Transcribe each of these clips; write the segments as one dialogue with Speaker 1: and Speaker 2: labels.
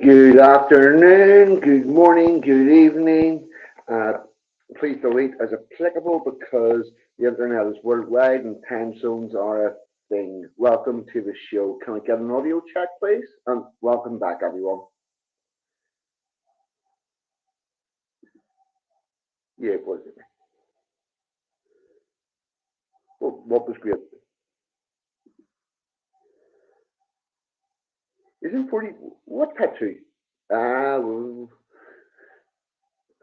Speaker 1: Good afternoon, good morning, good evening. Uh, Please delete as applicable because the internet is worldwide and time zones are a thing. Welcome to the show. Can I get an audio check, please? And welcome back, everyone. Yeah, it was. What was great? Isn't 40. What tattoo? Well,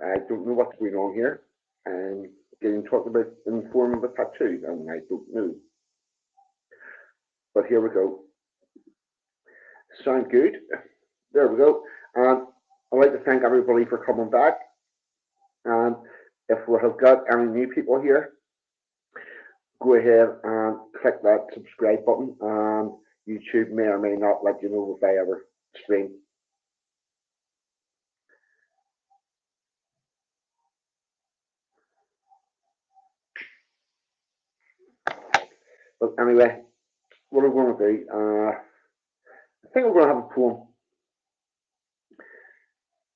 Speaker 1: I don't know what's going on here. And getting talked about in the form of a tattoo, and I don't know. But here we go. Sound good? There we go. And I'd like to thank everybody for coming back. And if we have got any new people here, go ahead and click that subscribe button. And YouTube may or may not let you know if I ever stream. But anyway, what we're going to do, I think we're going to have a poem.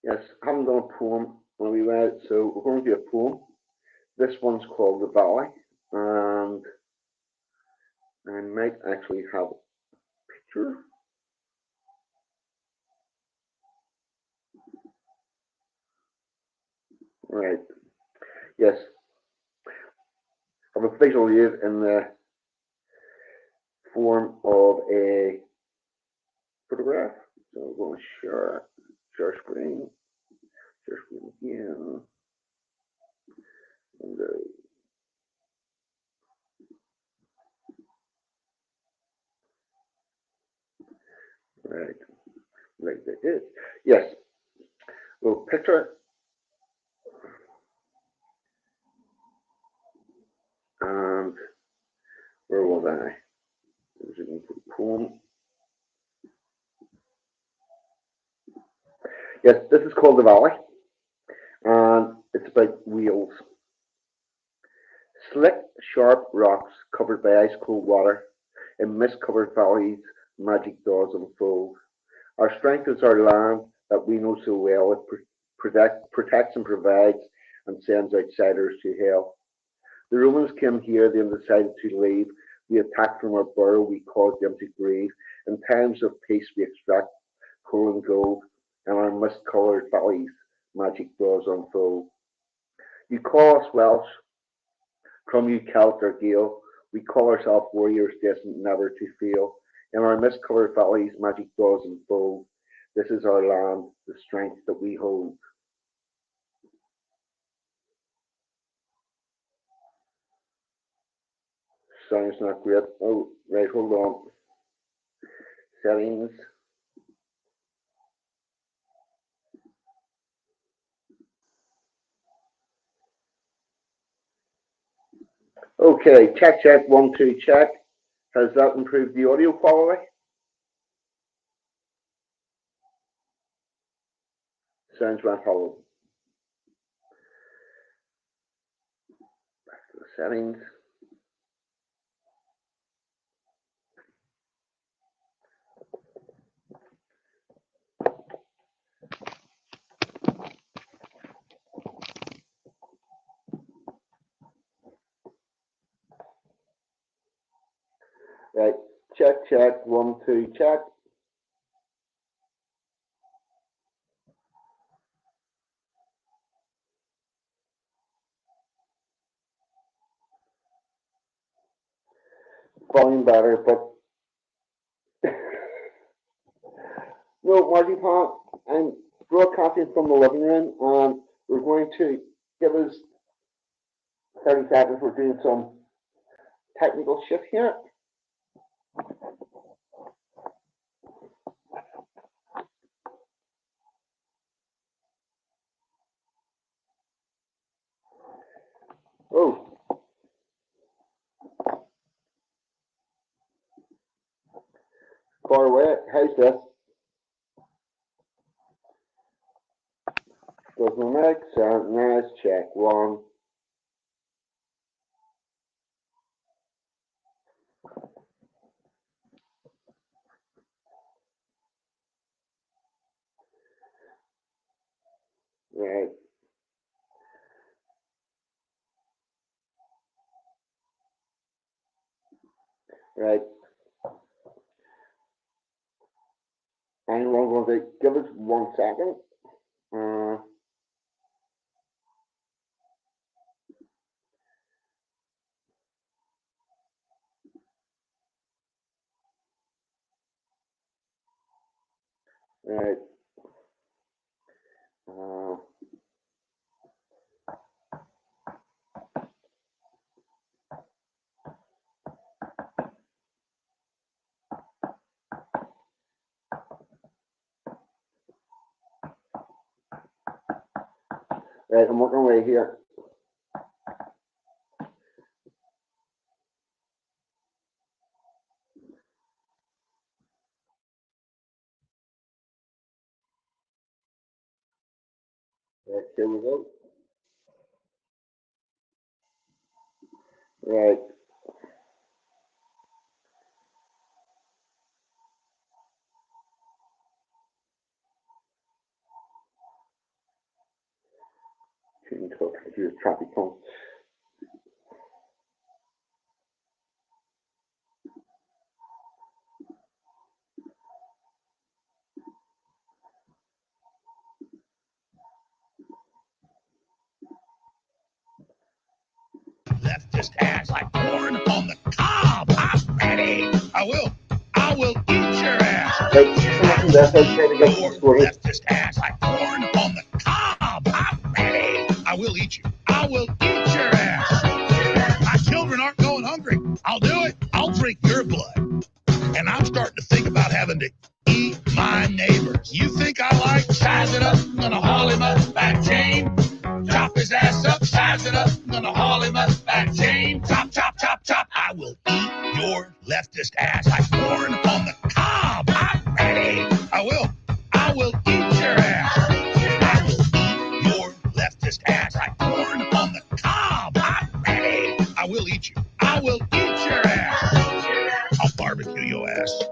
Speaker 1: Yes, I haven't done a poem when we read it, so we're going to do a poem. This one's called The Valley, and I might actually have a picture. Right. Yes. I have a visual aid in the form of a photograph. So we're going to share screen again. And right, like that is. Yes. Well, picture. And where was I? Was it in the poem? Yes, this is called The Valley, and it's about wheels. Slick, sharp rocks covered by ice cold water. In mist covered valleys, magic does unfold. Our strength is our land that we know so well. It protects and provides and sends outsiders to hell. The Romans came here, then decided to leave. We attacked from our burrow, we caused them to grieve. In times of peace, we extract coal and gold, and our mist-coloured valleys, magic does unfold. You call us Welsh, from you Celt or Gael. We call ourselves warriors destined never to fail. In our mist-coloured valleys, magic does unfold. This is our land, the strength that we hold. Sounds not great. Oh, right, hold on. Settings. Okay, check, 1, 2, check. Has that improved the audio quality? Sounds right, hollow. Back to the settings. Right, check, 1, 2, check. Volume better, but no, Marty Pont, I'm broadcasting from the living room, and we're going to give us 30 seconds. We're doing some technical shit here. Oh, far away. How's this? Does my mic sound nice? Check, 1. Right. Right. I'm going to give us 1 second. Uh, right. Uh, right. I'm working away here. Right. Here we go. Right. Shooting to do traffic cone.
Speaker 2: Left his ass like corn on the cob. I'm ready. I will eat your ass.
Speaker 1: Right. Someone from that side trying to get
Speaker 2: Your
Speaker 1: some sorted.
Speaker 2: left his ass like corn on the cob. I'm ready. I will eat you. I will eat your ass. My children aren't going hungry. I'll do it. I'll drink your blood. And I'm starting to think about having to eat my neighbors. You think I like size it up? I'm gonna haul him up back chain. Chop his ass up, size it up. I'm gonna haul him up back chain. Chop, chop, chop, chop. I will eat your leftist ass like corn on the cob. I'm ready. I will eat your ass. I will eat your leftist ass like corn on the cob. I'm ready. I will eat you. I will eat your ass. I'll barbecue your ass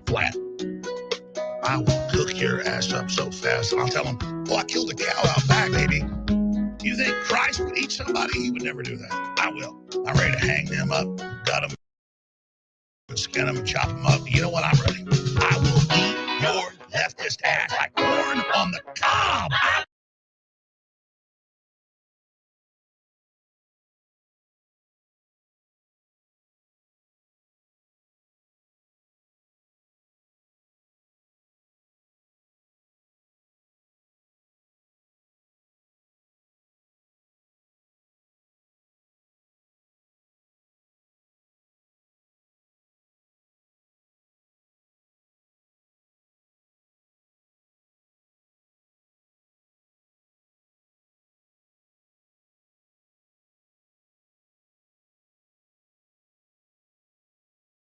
Speaker 2: flat. I will cook your ass up so fast. And I'll tell them, oh, I killed a cow out back, baby. You think Christ would eat somebody? He would never do that. I will. I'm ready to hang them up, gut them, skin them, and chop them up. You know what? I'm ready. I will eat your leftist ass like corn on the cob.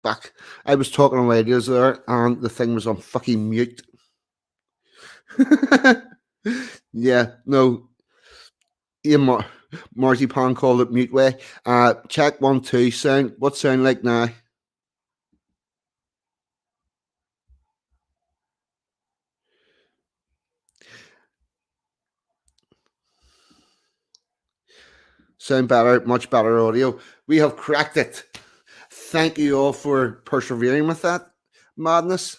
Speaker 3: Back. I was talking on radios there, and the thing was on fucking mute. Yeah, no. Ian Marzipan called it mute way. Check 1 2 sound. What sound like now? Sound better, much better audio. We have cracked it. Thank you all for persevering with that madness.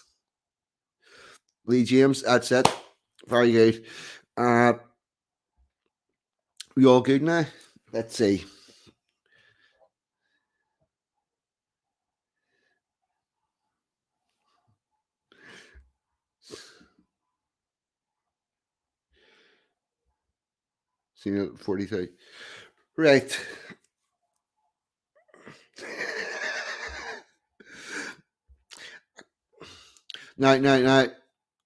Speaker 3: Lee James, that's it. Very good. Uh, we all good now? Let's see. Seen it at 42. Right. Now.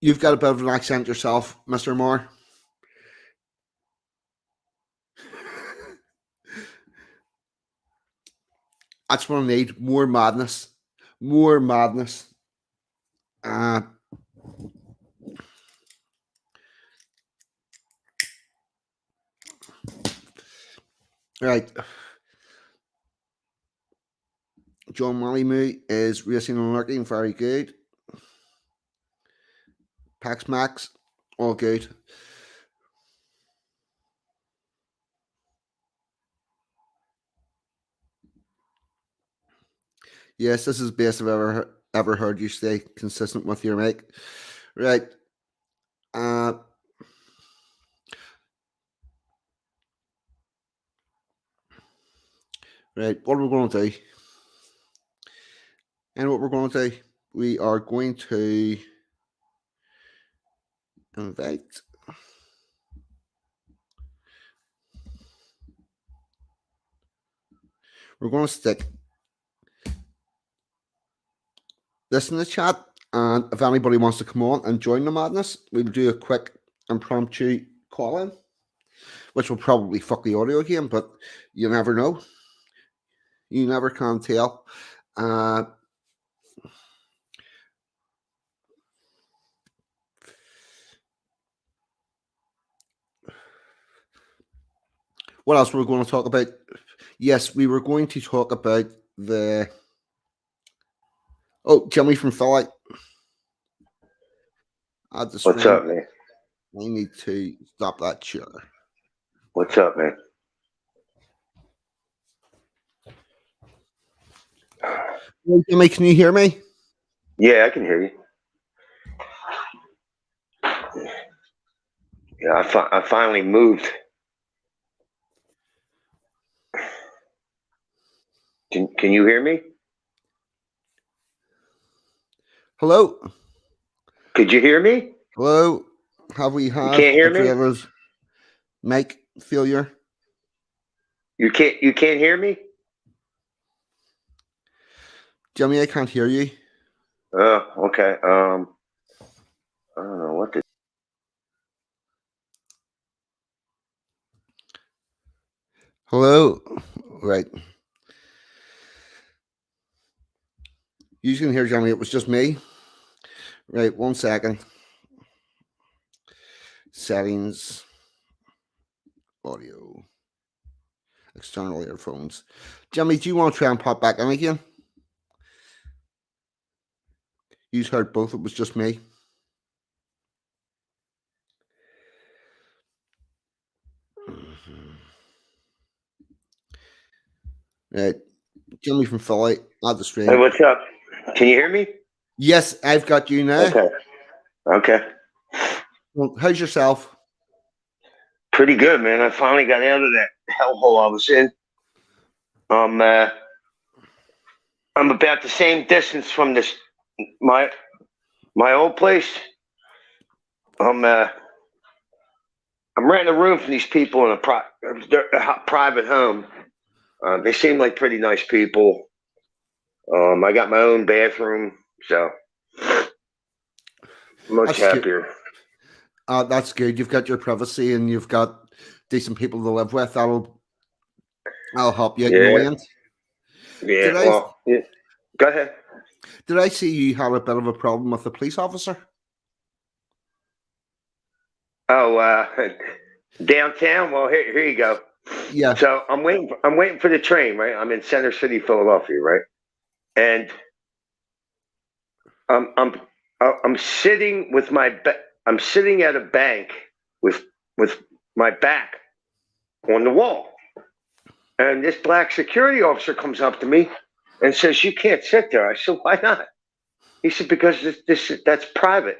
Speaker 3: You've got a bit of an accent yourself, Mr. Moore. That's what I need. More madness. More madness. Uh, right. John Mollymoo is racing and lurking. Very good. Pax Max, all good. Yes, this is the best I've ever heard you stay consistent with your mic. Right. Uh, right. What are we going to do? And what we're going to do, we are going to invite. We're going to stick this in the chat, and if anybody wants to come on and join the madness, we'll do a quick impromptu call in, which will probably fuck the audio again, but you never know. You never can tell. What else were we going to talk about? Yes, we were going to talk about the. Oh, Jimmy from Philly.
Speaker 4: What's up, man?
Speaker 3: I need to stop that share.
Speaker 4: What's up, man?
Speaker 3: Hey, Jimmy, can you hear me?
Speaker 4: Yeah, I can hear you. Yeah, I finally moved. Can you hear me?
Speaker 3: Hello?
Speaker 4: Could you hear me?
Speaker 3: Hello? Have we had
Speaker 4: can't hear
Speaker 3: a
Speaker 4: me?
Speaker 3: driver's mic failure?
Speaker 4: You can't hear me?
Speaker 3: Jimmy, I can't hear you.
Speaker 4: Oh, okay. I don't know what to.
Speaker 3: Hello? Right. You can hear Jimmy. It was just me. Right, 1 second. Settings. Audio. External earphones. Jimmy, do you want to try and pop back in again? You heard both. It was just me. Right. Jimmy from Philly, at the stream.
Speaker 4: Hey, what's up? Can you hear me?
Speaker 3: Yes, I've got you now.
Speaker 4: Okay.
Speaker 3: Well, how's yourself?
Speaker 4: Pretty good, man. I finally got out of that hellhole I was in. I'm about the same distance from this my old place. I'm renting a room from these people in a private home. They seem like pretty nice people. I got my own bathroom, so much happier.
Speaker 3: That's good. You've got your privacy and you've got decent people to live with. That'll help you out in the end.
Speaker 4: Yeah. Go ahead.
Speaker 3: Did I see you had a bit of a problem with the police officer?
Speaker 4: Oh, downtown. Well, here you go.
Speaker 3: Yeah.
Speaker 4: So I'm waiting for the train. Right. I'm in Center City, Philadelphia. Right. And I'm sitting with I'm sitting at a bank with my back on the wall, and this black security officer comes up to me and says, "You can't sit there." I said, "Why not?" He said, "Because that's private."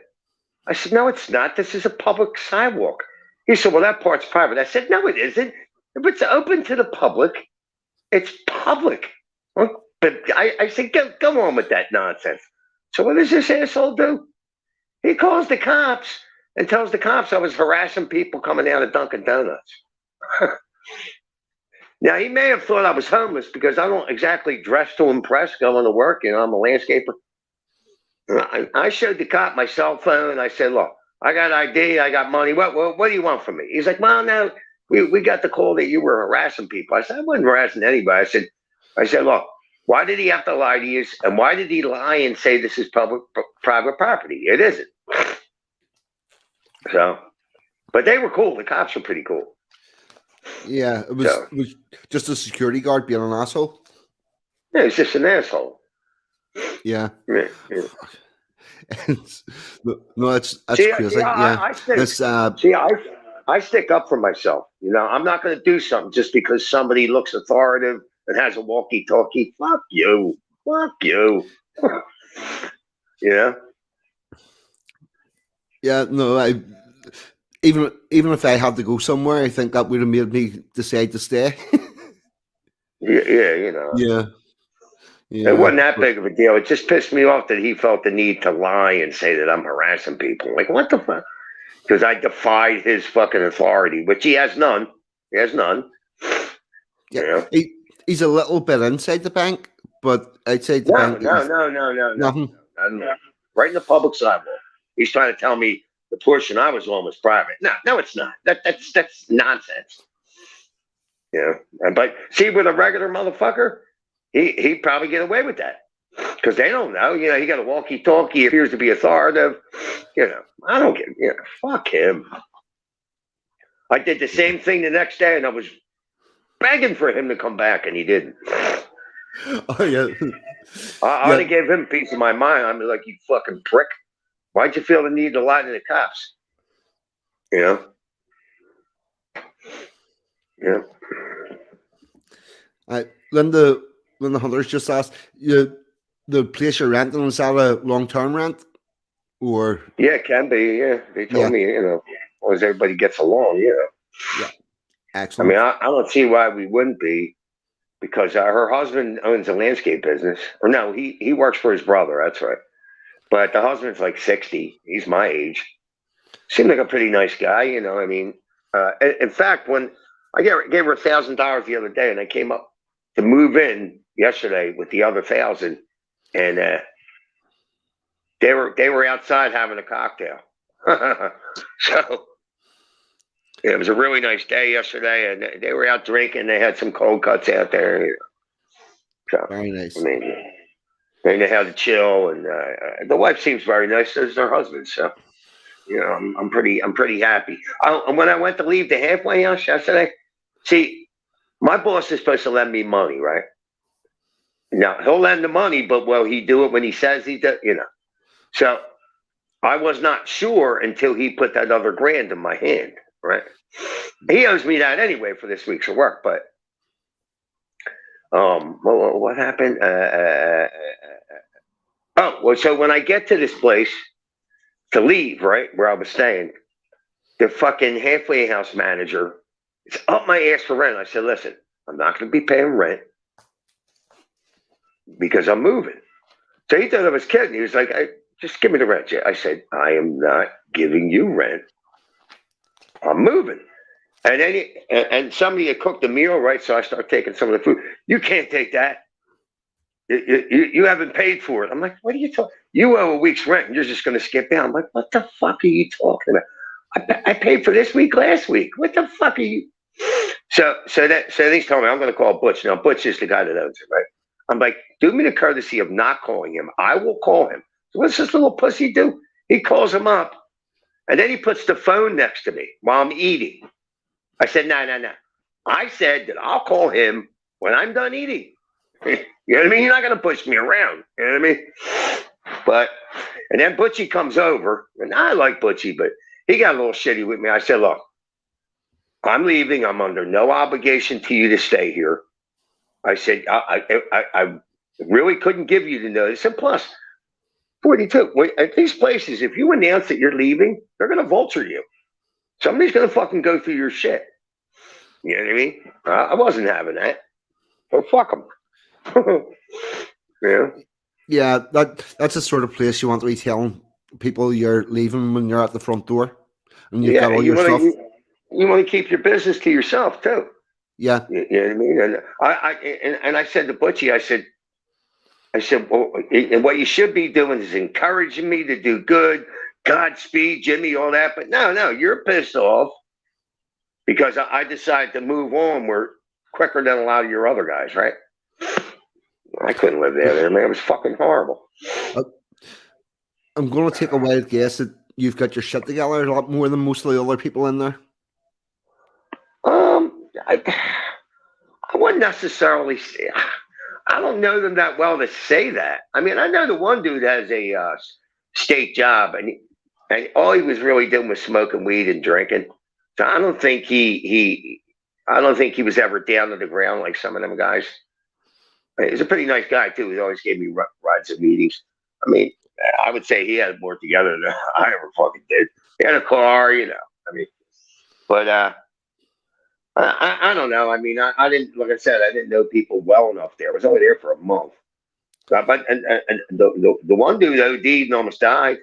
Speaker 4: I said, "No, it's not. This is a public sidewalk." He said, "Well, that part's private." I said, "No, it isn't. If it's open to the public, it's public." Well, but I said, go on with that nonsense. So what does this asshole do? He calls the cops and tells the cops I was harassing people coming out of Dunkin' Donuts. Now, he may have thought I was homeless because I don't exactly dress to impress going to work. You know, I'm a landscaper. I showed the cop my cell phone. I said, "Look, I got ID. I got money. What do you want from me?" He's like, "Well, no, we got the call that you were harassing people." I said, "I wasn't harassing anybody." I said, "Look, why did he have to lie to you? And why did he lie and say this is private property? It isn't." So, but they were cool. The cops were pretty cool.
Speaker 3: Yeah, it was just a security guard being an asshole.
Speaker 4: Yeah, he's just an asshole.
Speaker 3: Yeah.
Speaker 4: Yeah.
Speaker 3: No, that's crazy.
Speaker 4: I stick up for myself. You know, I'm not going to do something just because somebody looks authoritative and has a walkie-talkie. Fuck you. Fuck you. Yeah.
Speaker 3: Yeah, no, even if I had to go somewhere, I think that would have made me decide to stay.
Speaker 4: Yeah, you know.
Speaker 3: Yeah,
Speaker 4: It
Speaker 3: yeah.
Speaker 4: wasn't that
Speaker 3: But
Speaker 4: big of a deal. It just pissed me off that he felt the need to lie and say that I'm harassing people. Like, what the fuck? Because I defied his fucking authority, which he has none. He has none.
Speaker 3: yeah,
Speaker 4: You know?
Speaker 3: he's a little bit inside the bank, but outside the
Speaker 4: No,
Speaker 3: bank,
Speaker 4: no,
Speaker 3: he's
Speaker 4: no, no, no, no,
Speaker 3: nothing.
Speaker 4: no, no. Right in the public sidewalk. He's trying to tell me the portion I was on was private. No, no, it's not. That's nonsense. You know? But see, with a regular motherfucker, he'd probably get away with that. Because they don't know. You know, he got a walkie-talkie, he appears to be authoritative. You know, I don't get, you know, fuck him. I did the same thing the next day, and I was begging for him to come back, and he didn't.
Speaker 3: Oh yeah,
Speaker 4: I ought
Speaker 3: yeah,
Speaker 4: to give him a piece of my mind. I'm like, you fucking prick. Why'd you feel the need to lie to the cops? You know? Yeah.
Speaker 3: Linda Hunter's just asked you, the place you're renting, is that a long-term rent or
Speaker 4: Yeah, it can be. Yeah. They
Speaker 3: yeah,
Speaker 4: told me, you know, as long as everybody gets along, you know.
Speaker 3: yeah,
Speaker 4: I mean,
Speaker 3: excellent.
Speaker 4: I don't see why we wouldn't be because her husband owns a landscape business. Or no, he works for his brother. That's right. But the husband's like 60. He's my age. Seemed like a pretty nice guy, you know. I mean, in fact, when I gave her $1,000 the other day, and I came up to move in yesterday with the other 1,000, and they were outside having a cocktail. So yeah, it was a really nice day yesterday, and they were out drinking. They had some cold cuts out there. You know. So
Speaker 3: Very
Speaker 4: I
Speaker 3: nice.
Speaker 4: mean, they know how to chill, and the wife seems very nice as her husband. So you know, I'm pretty happy. And when I went to leave the halfway house yesterday, see, my boss is supposed to lend me money, right? Now he'll lend the money, but will he do it when he says he does? You know. So I was not sure until he put that other grand in my hand, right? He owes me that anyway for this week's work, but what happened? Oh, well, so when I get to this place to leave, right, where I was staying, the fucking halfway house manager is up my ass for rent. I said, listen, I'm not going to be paying rent because I'm moving. So he thought I was kidding. He was like, just give me the rent. I said, I am not giving you rent. I'm moving. And then and somebody had cooked a meal, right? So I start taking some of the food. You can't take that. You haven't paid for it. I'm like, what are you talking? You owe a week's rent, and you're just going to skip out. I'm like, what the fuck are you talking about? I paid for this week last week. What the fuck are you? So he's telling me I'm going to call Butch. Now Butch is the guy that owns it, right? I'm like, do me the courtesy of not calling him. I will call him. So what's this little pussy do? He calls him up, and then he puts the phone next to me while I'm eating. I said, no. I said that I'll call him when I'm done eating. You know what I mean? You're not going to push me around. You know what I mean? But, and then Butchie comes over, and I like Butchie, but he got a little shitty with me. I said, look, I'm leaving. I'm under no obligation to you to stay here. I said, I really couldn't give you the notice. And plus, 42, at these places, if you announce that you're leaving, they're going to vulture you. Somebody's going to fucking go through your shit. You know what I mean? I wasn't having that. So fuck them. Yeah.
Speaker 3: Yeah, that's the sort of place you want to be telling people you're leaving when you're at the front door and you've
Speaker 4: Yeah,
Speaker 3: got all your stuff.
Speaker 4: You want to keep your business to yourself too.
Speaker 3: Yeah,
Speaker 4: You know what I mean? And I said to Butchie, I said, well, and what you should be doing is encouraging me to do good. Godspeed, Jimmy, all that. But no, you're pissed off because I decided to move on. We're quicker than a lot of your other guys, right? I couldn't live there, man. It was fucking horrible.
Speaker 3: I'm going to take a wild guess that you've got your shit together a lot more than most of the other people in there.
Speaker 4: I wouldn't necessarily say. I don't know them that well to say that. I mean, I know the one dude has a state job, and all he was really doing was smoking weed and drinking. So I don't think he was ever down to the ground like some of them guys. He's a pretty nice guy too. He always gave me rides at meetings. I mean, I would say he had more together than I ever fucking did. He had a car, you know. I mean, but I don't know. I mean, I didn't, like I said, I didn't know people well enough there. I was only there for a month. But and the one dude OD'd and almost died.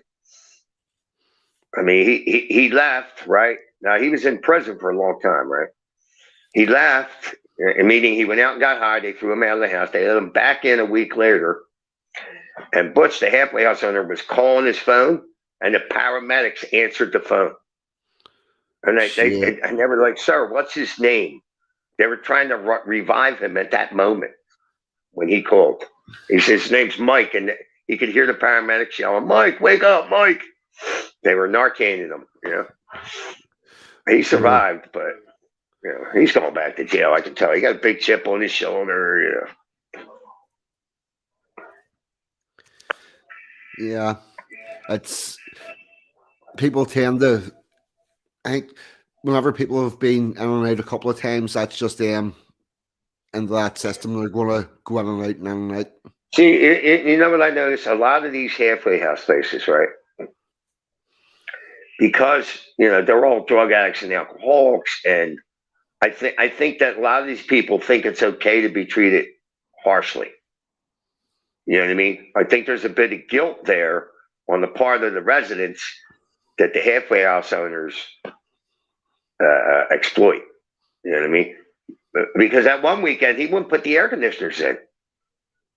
Speaker 4: I mean, he left, right? Now, he was in prison for a long time, right? He left, meaning he went out and got high. They threw him out of the house. They let him back in a week later. And Butch, the halfway house owner, was calling his phone, and the paramedics answered the phone. And I never like, sir, what's his name? They were trying to revive him at that moment when he called. He says his name's Mike, and he could hear the paramedics yelling, "Mike, wake up, Mike!" They were Narcaning him, you know. He survived, but you know, he's going back to jail. I can tell. He got a big chip on his shoulder, you know.
Speaker 3: Yeah, it's people tend to. I think whenever people have been in and out a couple of times, that's just them into that system. They're going to go in and out and in and out.
Speaker 4: See, you know what I noticed? A lot of these halfway house places, right? Because you know they're all drug addicts and alcoholics, and I think that a lot of these people think it's okay to be treated harshly. You know what I mean? I think there's a bit of guilt there on the part of the residents that the halfway house owners exploit. You know what I mean? Because that one weekend he wouldn't put the air conditioners in.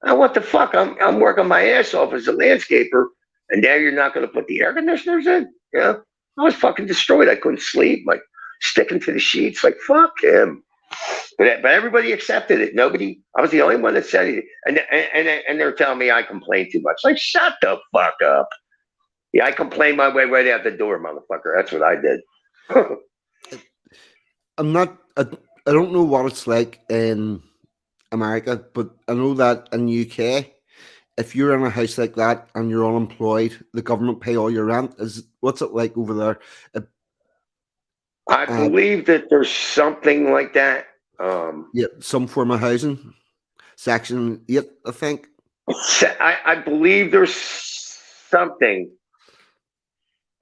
Speaker 4: Now, what the fuck? I'm working my ass off as a landscaper, and now you're not going to put the air conditioners in? You know? I was fucking destroyed. I couldn't sleep. Like sticking to the sheets. Like fuck him. But everybody accepted it. Nobody. I was the only one that said it. And they're telling me I complain too much. Like shut the fuck up. Yeah, I complained my way right out the door, motherfucker. That's what I did.
Speaker 3: I'm not. I don't know what it's like in America, but I know that in UK, if you're in a house like that and you're unemployed, the government pay all your rent. What's it like over there?
Speaker 4: I believe that there's something like that.
Speaker 3: Yeah, some form of housing, Section 8, I think.
Speaker 4: I believe there's something.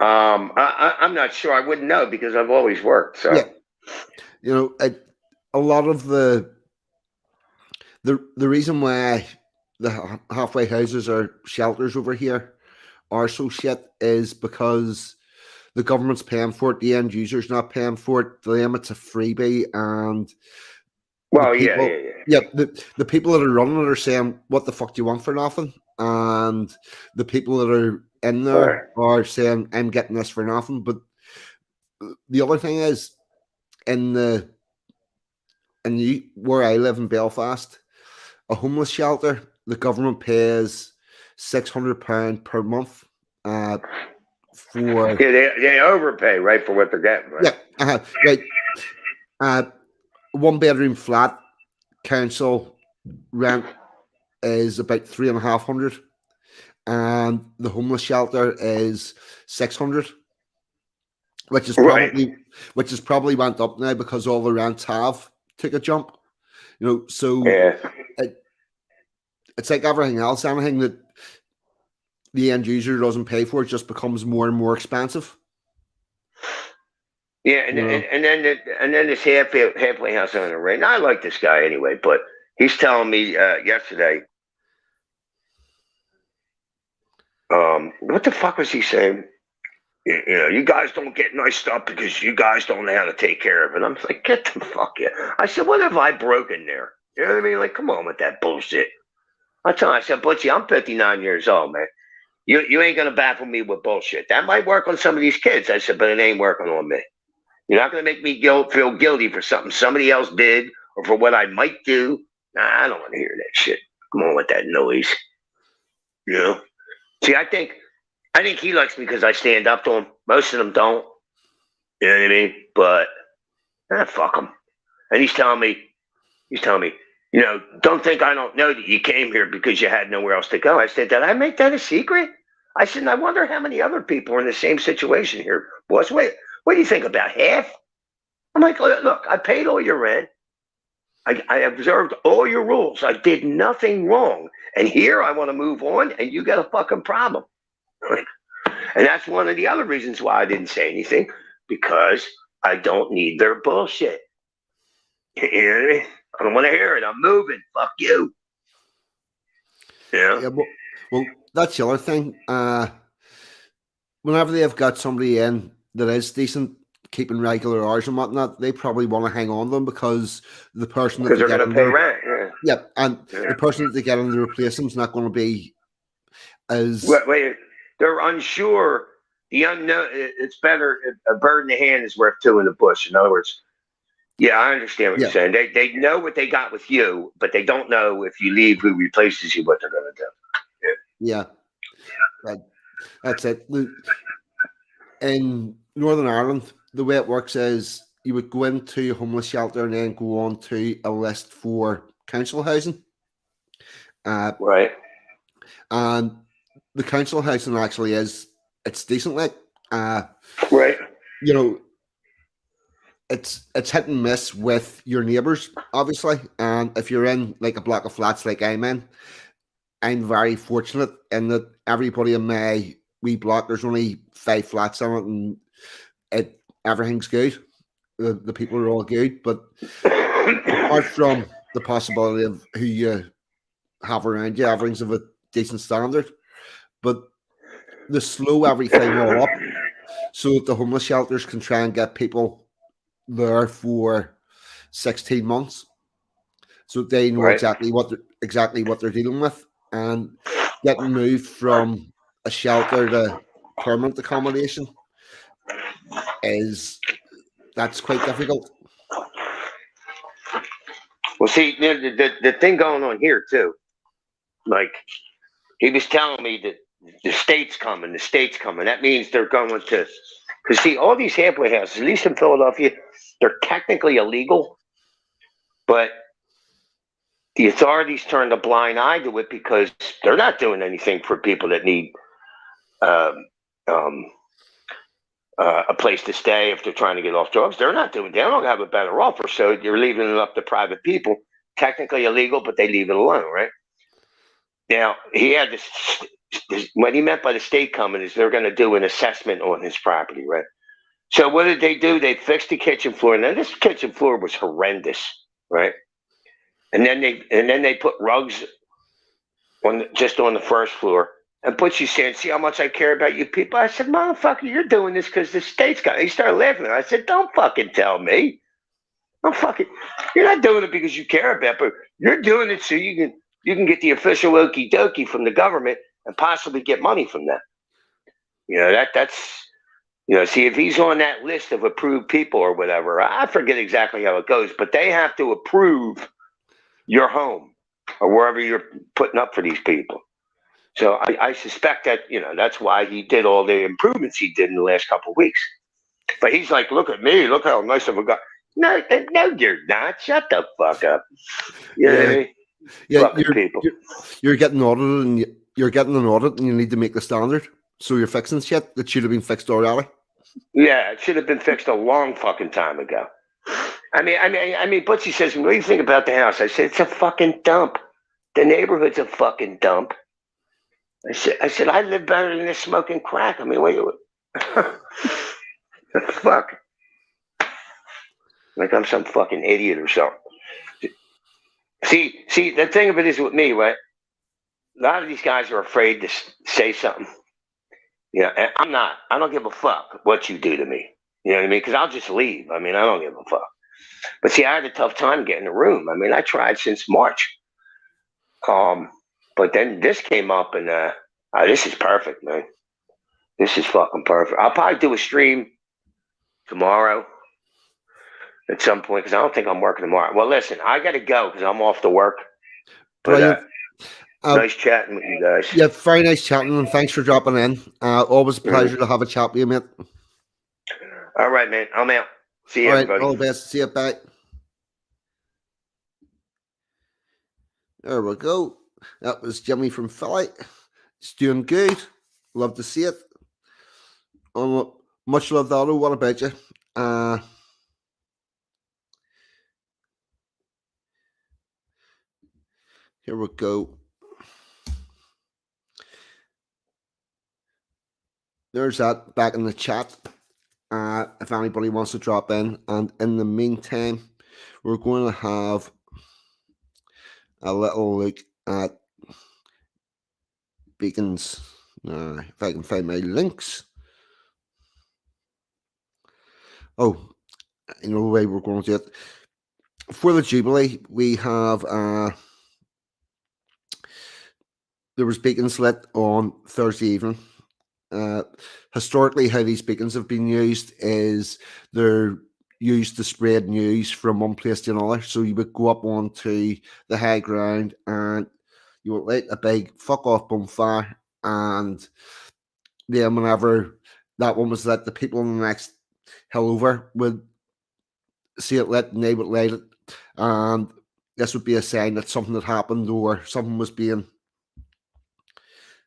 Speaker 4: I'm not sure. I wouldn't know because I've always worked. So
Speaker 3: yeah, you know, a lot of the reason why the halfway houses or shelters over here are so shit is because the government's paying for it, the end user's not paying for it. To them, it's a freebie, and
Speaker 4: well,
Speaker 3: people,
Speaker 4: yeah.
Speaker 3: The people that are running it are saying, "What the fuck do you want for nothing?" And the people that are in there are saying, "I'm getting this for nothing." But the other thing is, where I live in Belfast, a homeless shelter, the government pays £600 per month for.
Speaker 4: Yeah, they overpay, right, for what they're getting. Right?
Speaker 3: Yeah, right. 1 bedroom flat, council rent is about £350, and the homeless shelter is 600, which is probably went up now because all the rents have took a jump. You know, so it's like everything else. Anything that the end user doesn't pay for, it just becomes more and more expensive.
Speaker 4: Yeah, and then this halfway house owner, right? And I like this guy anyway, but he's telling me yesterday. What the fuck was he saying? You know, you guys don't get nice stuff because you guys don't know how to take care of it. I'm like, get the fuck out. I said, what have I broken there? You know what I mean? Like, come on with that bullshit. I said, Butchie, I'm 59 years old, man. You ain't gonna baffle me with bullshit. That might work on some of these kids. I said, but it ain't working on me. You're not gonna make me feel guilty for something somebody else did or for what I might do. Nah, I don't want to hear that shit. Come on with that noise. You know? See, I think he likes me because I stand up to him. Most of them don't. You know what I mean? But fuck him. And he's telling me, you know, don't think I don't know that you came here because you had nowhere else to go. I said, did I make that a secret? I said, I wonder how many other people are in the same situation here. Boss, wait, what do you think, about half? I'm like, look, I paid all your rent. I observed all your rules. I did nothing wrong. And here I want to move on, and you got a fucking problem. And that's one of the other reasons why I didn't say anything, because I don't need their bullshit. You know what I mean? I don't want to hear it. I'm moving. Fuck you. Yeah.
Speaker 3: Yeah, well, that's the other thing. Whenever they've got somebody in that is decent, keeping regular hours and whatnot, they probably want to hang on to them because the person that
Speaker 4: Because
Speaker 3: they
Speaker 4: they're
Speaker 3: get
Speaker 4: going
Speaker 3: in
Speaker 4: to pay
Speaker 3: there,
Speaker 4: rent. Yeah.
Speaker 3: yeah, and
Speaker 4: Yeah.
Speaker 3: the person that they get in to replace them is not going to be as
Speaker 4: Wait, they're unsure. The unknown. It's better. A bird in the hand is worth two in the bush. In other words, yeah, I understand what
Speaker 3: yeah,
Speaker 4: you're saying. They know what they got with you, but they don't know if you leave, who replaces you, what they're going to do.
Speaker 3: yeah. That's it. In Northern Ireland, the way it works is you would go into a homeless shelter and then go on to a list for council housing.
Speaker 4: Right.
Speaker 3: And the council housing actually it's decent. Like,
Speaker 4: Right.
Speaker 3: you know, it's hit and miss with your neighbours, obviously. And if you're in like a block of flats like I'm very fortunate in that everybody in my wee block, there's only 5 flats in it, and everything's good. The people are all good, but apart from the possibility of who you have around you, everything's of a decent standard. But they slow everything all up so that the homeless shelters can try and get people there for 16 months, so they know
Speaker 4: Right.
Speaker 3: exactly what they're dealing with, and getting moved from a shelter to permanent accommodation that's quite difficult.
Speaker 4: Well, see, the thing going on here too, like he was telling me that the state's coming. The state's coming. That means they're going to. Because see, all these halfway houses, at least in Philadelphia, they're technically illegal, but the authorities turned a blind eye to it because they're not doing anything for people that need um, um, a place to stay if they're trying to get off drugs. They don't have a better offer, so you're leaving it up to private people. Technically illegal, but they leave it alone, right? Now, he had this what he meant by the state coming is they're going to do an assessment on his property, right? So what did they do? They fixed the kitchen floor. Now this kitchen floor was horrendous, right? And then they put rugs just on the first floor. And Butchie saying, "See how much I care about you people." I said, "Motherfucker, you're doing this because the state's got." He started laughing. I said, "Don't fucking tell me. Don't fucking. You're not doing it because you care about, but you're doing it so you can get the official okie dokie from the government and possibly get money from them. You know that's see if he's on that list of approved people or whatever. I forget exactly how it goes, but they have to approve your home or wherever you're putting up for these people. So I suspect that that's why he did all the improvements he did in the last couple of weeks. But he's like, look at me, look how nice of a guy. No, you're not. Shut the fuck up. You know what I mean?
Speaker 3: Yeah,
Speaker 4: Fucking people.
Speaker 3: you're getting audited, and you're getting an audit, and you need to make the standard. So you're fixing shit that should have been fixed already.
Speaker 4: Yeah, it should have been fixed a long fucking time ago. I mean, Butchie says, "What do you think about the house?" I said, "It's a fucking dump. The neighborhood's a fucking dump." I said, "I live better than this smoking crack." I mean, what the fuck? Like I'm some fucking idiot or something. See, the thing of it is with me, right? A lot of these guys are afraid to say something. And I'm not. I don't give a fuck what you do to me. You know what I mean? Because I'll just leave. I mean, I don't give a fuck. But see, I had a tough time getting a room. I mean, I tried since March. But then this came up, and this is perfect, man. This is fucking perfect. I'll probably do a stream tomorrow at some point because I don't think I'm working tomorrow. Well, listen, I got to go because I'm off to work. But nice chatting with you guys.
Speaker 3: Yeah, very nice chatting, and thanks for dropping in. Always a pleasure to have a chat with you, mate.
Speaker 4: All right, man. I'm out. See you, everybody.
Speaker 3: All the best. See you, bye. There we go. That was Jimmy from Philly. It's doing good. Love to see it. Much love, Otto. What about you? Here we go. There's that back in the chat. If anybody wants to drop in, and in the meantime, we're going to have a little look at beacons. If I can find my links. Oh, you know the way we're going to do it. For the Jubilee, we have there was beacons lit on Thursday evening. Historically, how these beacons have been used is they're used to spread news from one place to another. So you would go up onto the high ground and you would light a big fuck off bonfire, and then whenever that one was lit, the people on the next hill over would see it lit and they would light it, and this would be a sign that something had happened or something was being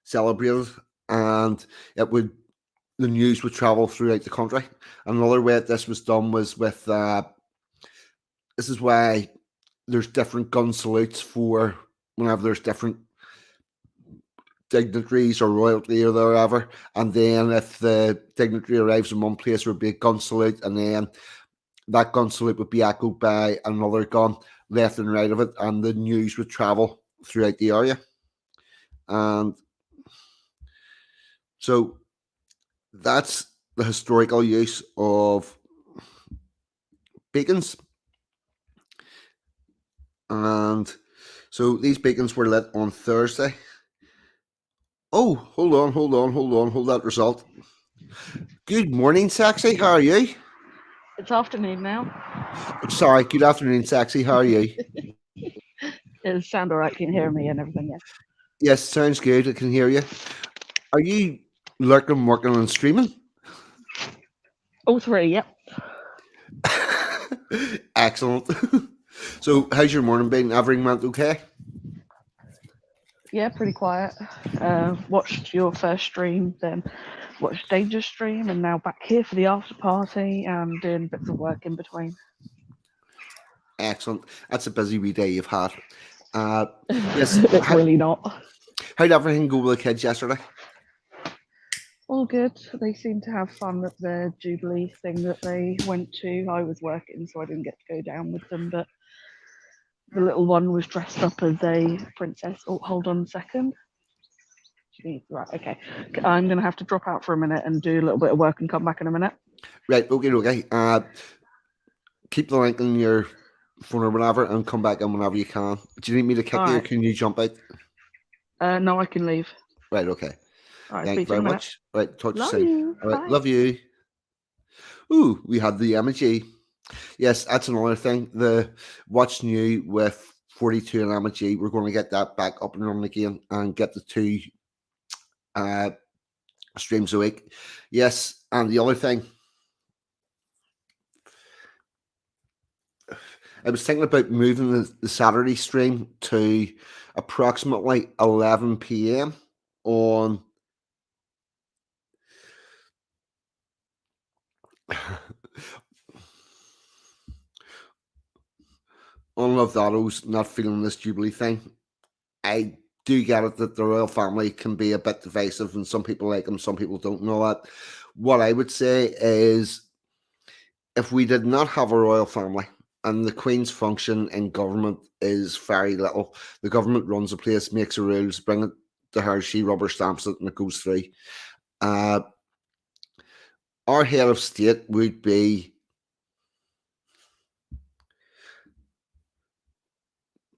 Speaker 3: celebrated, and the news would travel throughout the country. Another way that this was done was with this is why there's different gun salutes for whenever there's different dignitaries or royalty or whatever, and then if the dignitary arrives in one place, there would be a gun salute, and then that gun salute would be echoed by another gun left and right of it, and the news would travel throughout the area. And so that's the historical use of beacons. And so these beacons were lit on Thursday. Oh, hold that result. Good morning, Saxy. How are you?
Speaker 5: It's afternoon now.
Speaker 3: Sorry, good afternoon, Saxy. How are you?
Speaker 5: Does it sound all right? Can you hear me and everything? Yeah.
Speaker 3: Yes, sounds good. I can hear you. Are you lurking, working, and streaming?
Speaker 5: All three, yep.
Speaker 3: Excellent. So, how's your morning been? Everything went okay?
Speaker 5: Yeah, pretty quiet. Watched your first stream, then watched Danger's stream, and now back here for the after party and doing bits of work in between.
Speaker 3: Excellent. That's a busy wee day you've had. Yes,
Speaker 5: It's really not.
Speaker 3: How'd everything go with the kids yesterday?
Speaker 5: All good. They seem to have fun at the Jubilee thing that they went to. I was working, so I didn't get to go down with them, but the little one was dressed up as a princess. Oh, hold on a second. Right, okay. I'm going to have to drop out for a minute and do a little bit of work and come back in a minute.
Speaker 3: Right, okay. Keep the link on your phone or whatever and come back in whenever you can. Do you need me to kick you or can you jump out?
Speaker 5: No, I can leave.
Speaker 3: Right, okay.
Speaker 5: All right,
Speaker 3: thank you very much. Right, talk to you soon. All right, love you. Ooh, we had the emoji. Yes, that's another thing. The What's New with 42 and emoji. We're going to get that back up and running again and get the 2 streams a week. Yes, and the other thing, I was thinking about moving the Saturday stream to approximately 11 p.m. on Love Dotto's not feeling this Jubilee thing. I do get it that the royal family can be a bit divisive and some people like them, some people don't know that. What I would say is if we did not have a royal family and the Queen's function in government is very little, the government runs the place, makes the rules, bring it to her, she rubber stamps it and it goes through. Our head of state would be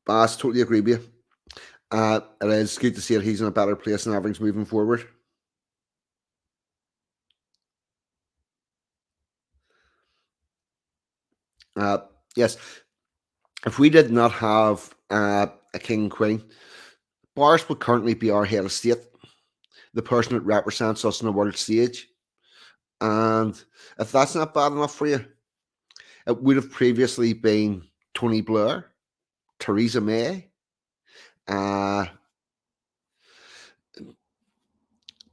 Speaker 3: Bass, totally agree with you. It is good to see that he's in a better place and everything's moving forward. Yes, if we did not have a king and queen, Boris would currently be our head of state, the person that represents us on the world stage. And if that's not bad enough for you, it would have previously been Tony Blair, Theresa May,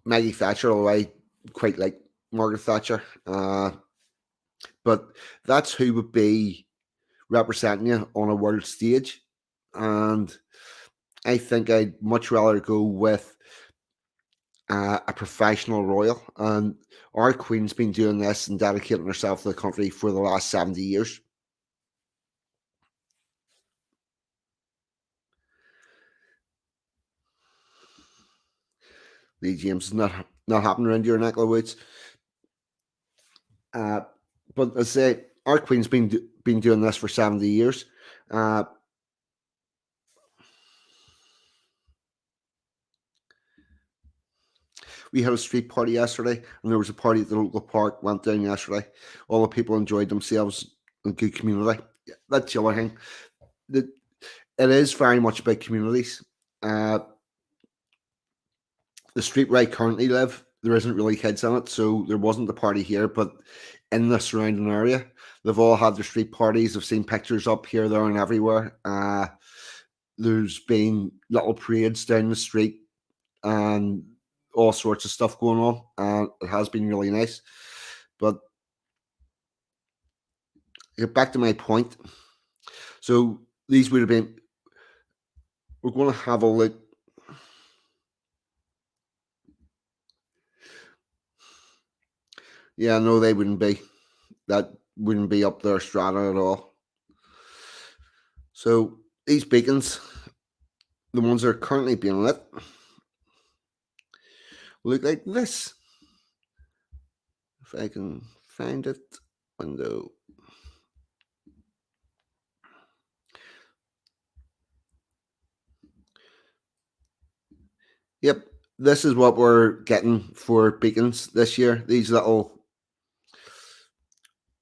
Speaker 3: Maggie Thatcher, although I quite like Margaret Thatcher. But that's who would be representing you on a world stage. And I think I'd much rather go with a professional royal. And our queen's been doing this and dedicating herself to the country for the last 70 years. Lee James is not happening around your neck of the woods. But as I say, our queen's been doing this for 70 years. We had a street party yesterday, and there was a party at the local park. Went down yesterday. All the people enjoyed themselves in good community. That's the other thing. It is very much about communities. The street where I currently live, there isn't really kids in it, so there wasn't a party here. But in the surrounding area, they've all had their street parties. I've seen pictures up here, there, and everywhere. There's been little parades down the street and all sorts of stuff going on, and it has been really nice. But get back to my point. So these would have been. We're going to have a look. Yeah, no, they wouldn't be. That wouldn't be up their strata at all. So these beacons, the ones that are currently being lit, look like this. If I can find it, window. Yep, this is what we're getting for beacons this year. These little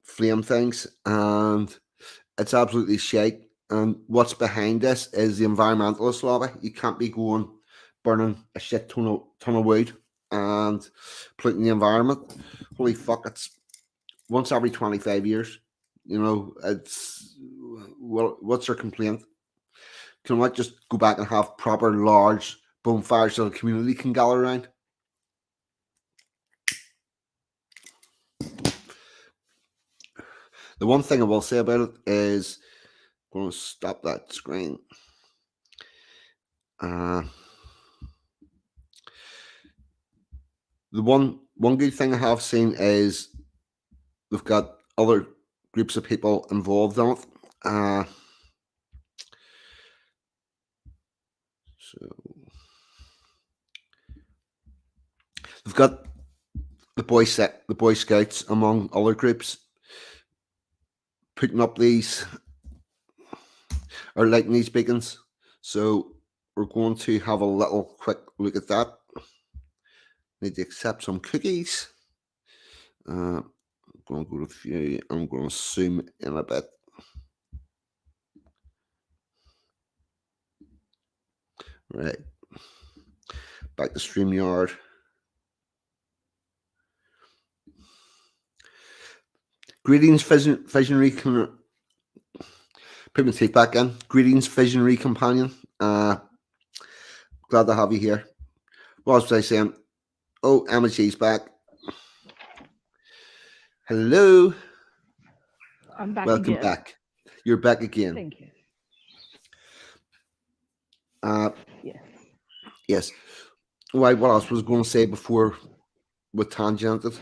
Speaker 3: flame things, and it's absolutely shite. And what's behind this is the environmentalist lobby. You can't be going burning a shit ton of wood and polluting the environment. Holy fuck! It's once every 25 years. You know, it's well, what's their complaint? Can we not just go back and have proper large bonfires so the community can gather around? The one thing I will say about it is, I'm going to stop that screen. The one good thing I have seen is we've got other groups of people involved in it. So we've got the Boy Scouts among other groups putting up these or lighting these beacons. So we're going to have a little quick look at that. Need to accept some cookies. I'm going to go to view. I'm going to zoom in a bit. Right. Back to StreamYard. Greetings, visionary. Put my teeth back in. Greetings, visionary companion. Glad to have you here. What was I saying? Oh, Emma G's back. Hello.
Speaker 5: I'm back
Speaker 3: Welcome
Speaker 5: again.
Speaker 3: back. You're back again.
Speaker 5: Thank you. Yes.
Speaker 3: Yes. Right, what else was I going to say before we tangented?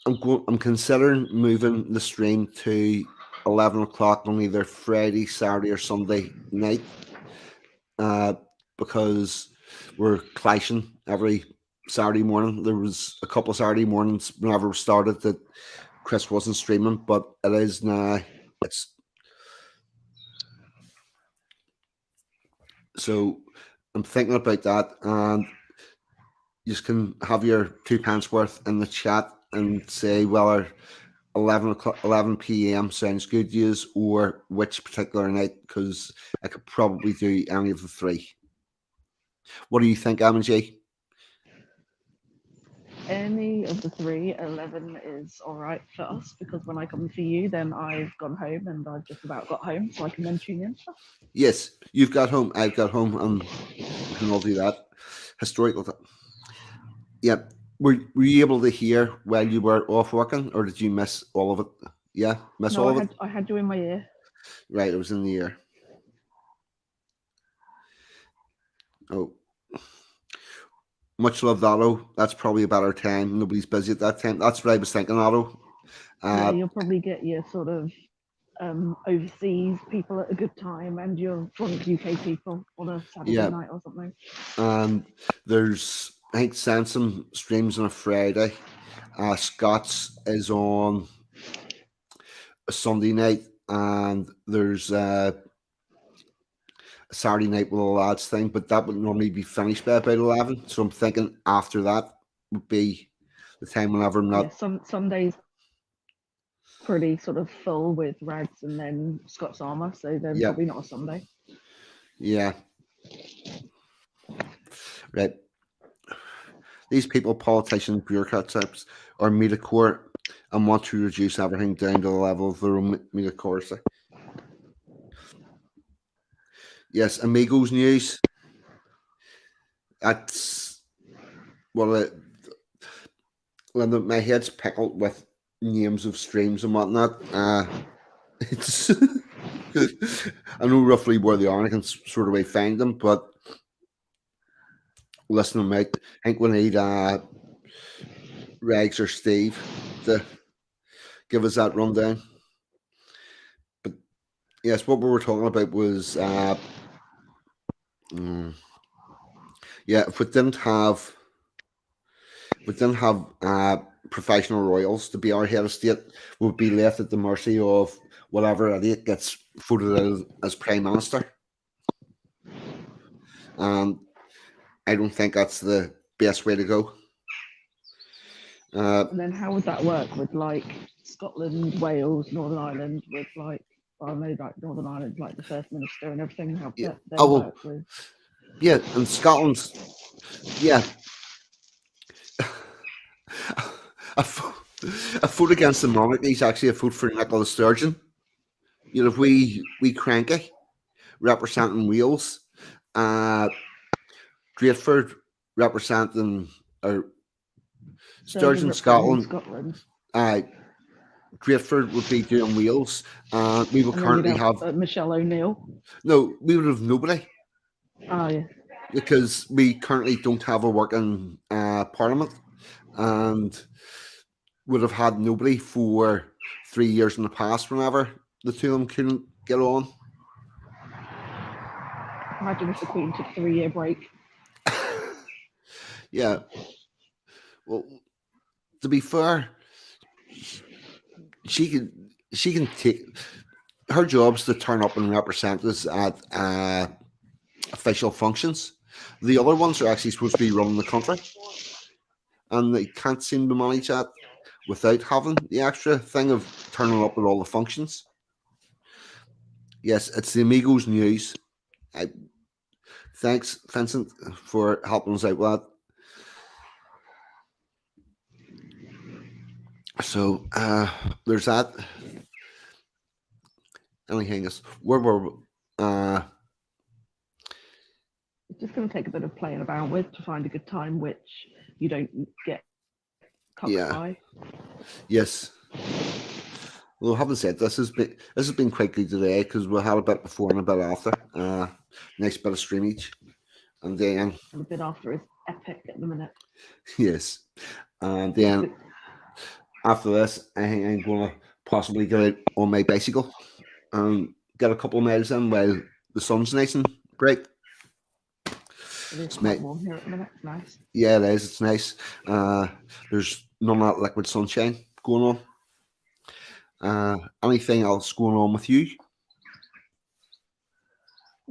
Speaker 3: I'm considering moving the stream to 11 o'clock on either Friday, Saturday, or Sunday night, because we're clashing every Saturday morning. There was a couple of Saturday mornings whenever we started that Chris wasn't streaming, but it is now. So I'm thinking about that, and you can have your 2 pence worth in the chat and say whether 11 p.m. sounds good to you or which particular night, because I could probably do any of the three. What do you think, G?
Speaker 5: Any of the three, 11 is all right for us, because when I come for you, then I've gone home and I've just about got home, so I can then tune in.
Speaker 3: Yes, you've got home, I've got home, and we can all do that. Historical. Yeah. Were you able to hear while you were off working, or did you miss all of it? Yeah,
Speaker 5: No,
Speaker 3: all of it?
Speaker 5: I had you in my ear.
Speaker 3: Right, it was in the ear. Oh, much love, Otto. That's probably a better time. Nobody's busy at that time. That's what I was thinking, Otto.
Speaker 5: Yeah, you'll probably get your sort of overseas people at a good time, and your drunk UK people on a Saturday
Speaker 3: Yeah,
Speaker 5: night or something.
Speaker 3: and there's I think Sansom streams on a Friday. Scott's is on a Sunday night, and there's a Saturday night with a lads thing, but that would normally be finished by about 11. So I'm thinking after that would be the time whenever I'm
Speaker 5: Yeah,
Speaker 3: not.
Speaker 5: some days pretty sort of full with Rags and then Scott's Armour, so then
Speaker 3: Yeah,
Speaker 5: probably not a Sunday.
Speaker 3: yeah, right. These people, politicians, bureaucrat types, are media core and want to reduce everything down to the level of their own media core. Yes, Amigos news. That's well, when my head's pickled with names of streams and whatnot. It's I know roughly where they are, and I can sort of way find them, but listen to them out. I think we need Regs or Steve to give us that rundown. But yes, what we were talking about was yeah, if we didn't have professional royals to be our head of state, we'd be left at the mercy of whatever idiot gets voted out as prime minister. And I don't think that's the best way to go.
Speaker 5: And then how would that work with like Scotland, Wales, Northern Ireland, with like I know like Northern Ireland, like the First Minister and everything, how
Speaker 3: Yeah.
Speaker 5: that then
Speaker 3: Oh well,
Speaker 5: work with
Speaker 3: yeah, and Scotland's yeah. a, fo- a vote against the monarchy is actually a vote for Nicola Sturgeon. You know, if we cranky representing Wales, uh, Greatford representing or Sturgeon
Speaker 5: representing
Speaker 3: Scotland,
Speaker 5: Scotland.
Speaker 3: uh, Greatford would be doing Wales, and we would
Speaker 5: And then you'd
Speaker 3: currently have
Speaker 5: have Michelle O'Neill.
Speaker 3: no, we would have nobody
Speaker 5: Oh yeah.
Speaker 3: because we currently don't have a working parliament, and would have had nobody for 3 years in the past whenever the two of them couldn't get on.
Speaker 5: Imagine if the Queen took a 3-year break.
Speaker 3: Yeah. Well, to be fair, she can take her job's to turn up and represent us at official functions. The other ones are actually supposed to be running the country, and they can't seem to manage that without having the extra thing of turning up at all the functions. Yes, it's the Amigos news. Thanks, Vincent, for helping us out with that. So there's that. Anything else? Where were
Speaker 5: It's just going to take a bit of playing about with to find a good time which you don't get cucked
Speaker 3: yeah.
Speaker 5: by.
Speaker 3: Yes. Well, having said this has been quite good today because we had a bit before and a bit after. Nice bit of stream each, and then
Speaker 5: And the bit after is epic at the minute.
Speaker 3: yes, and then after this, I think I'm gonna possibly get out on my bicycle and get a couple of miles in while the sun's nice and bright.
Speaker 5: It is quite warm here at the minute. It's nice.
Speaker 3: Yeah, it is. It's nice. There's none of that liquid sunshine going on. Anything else going on with you?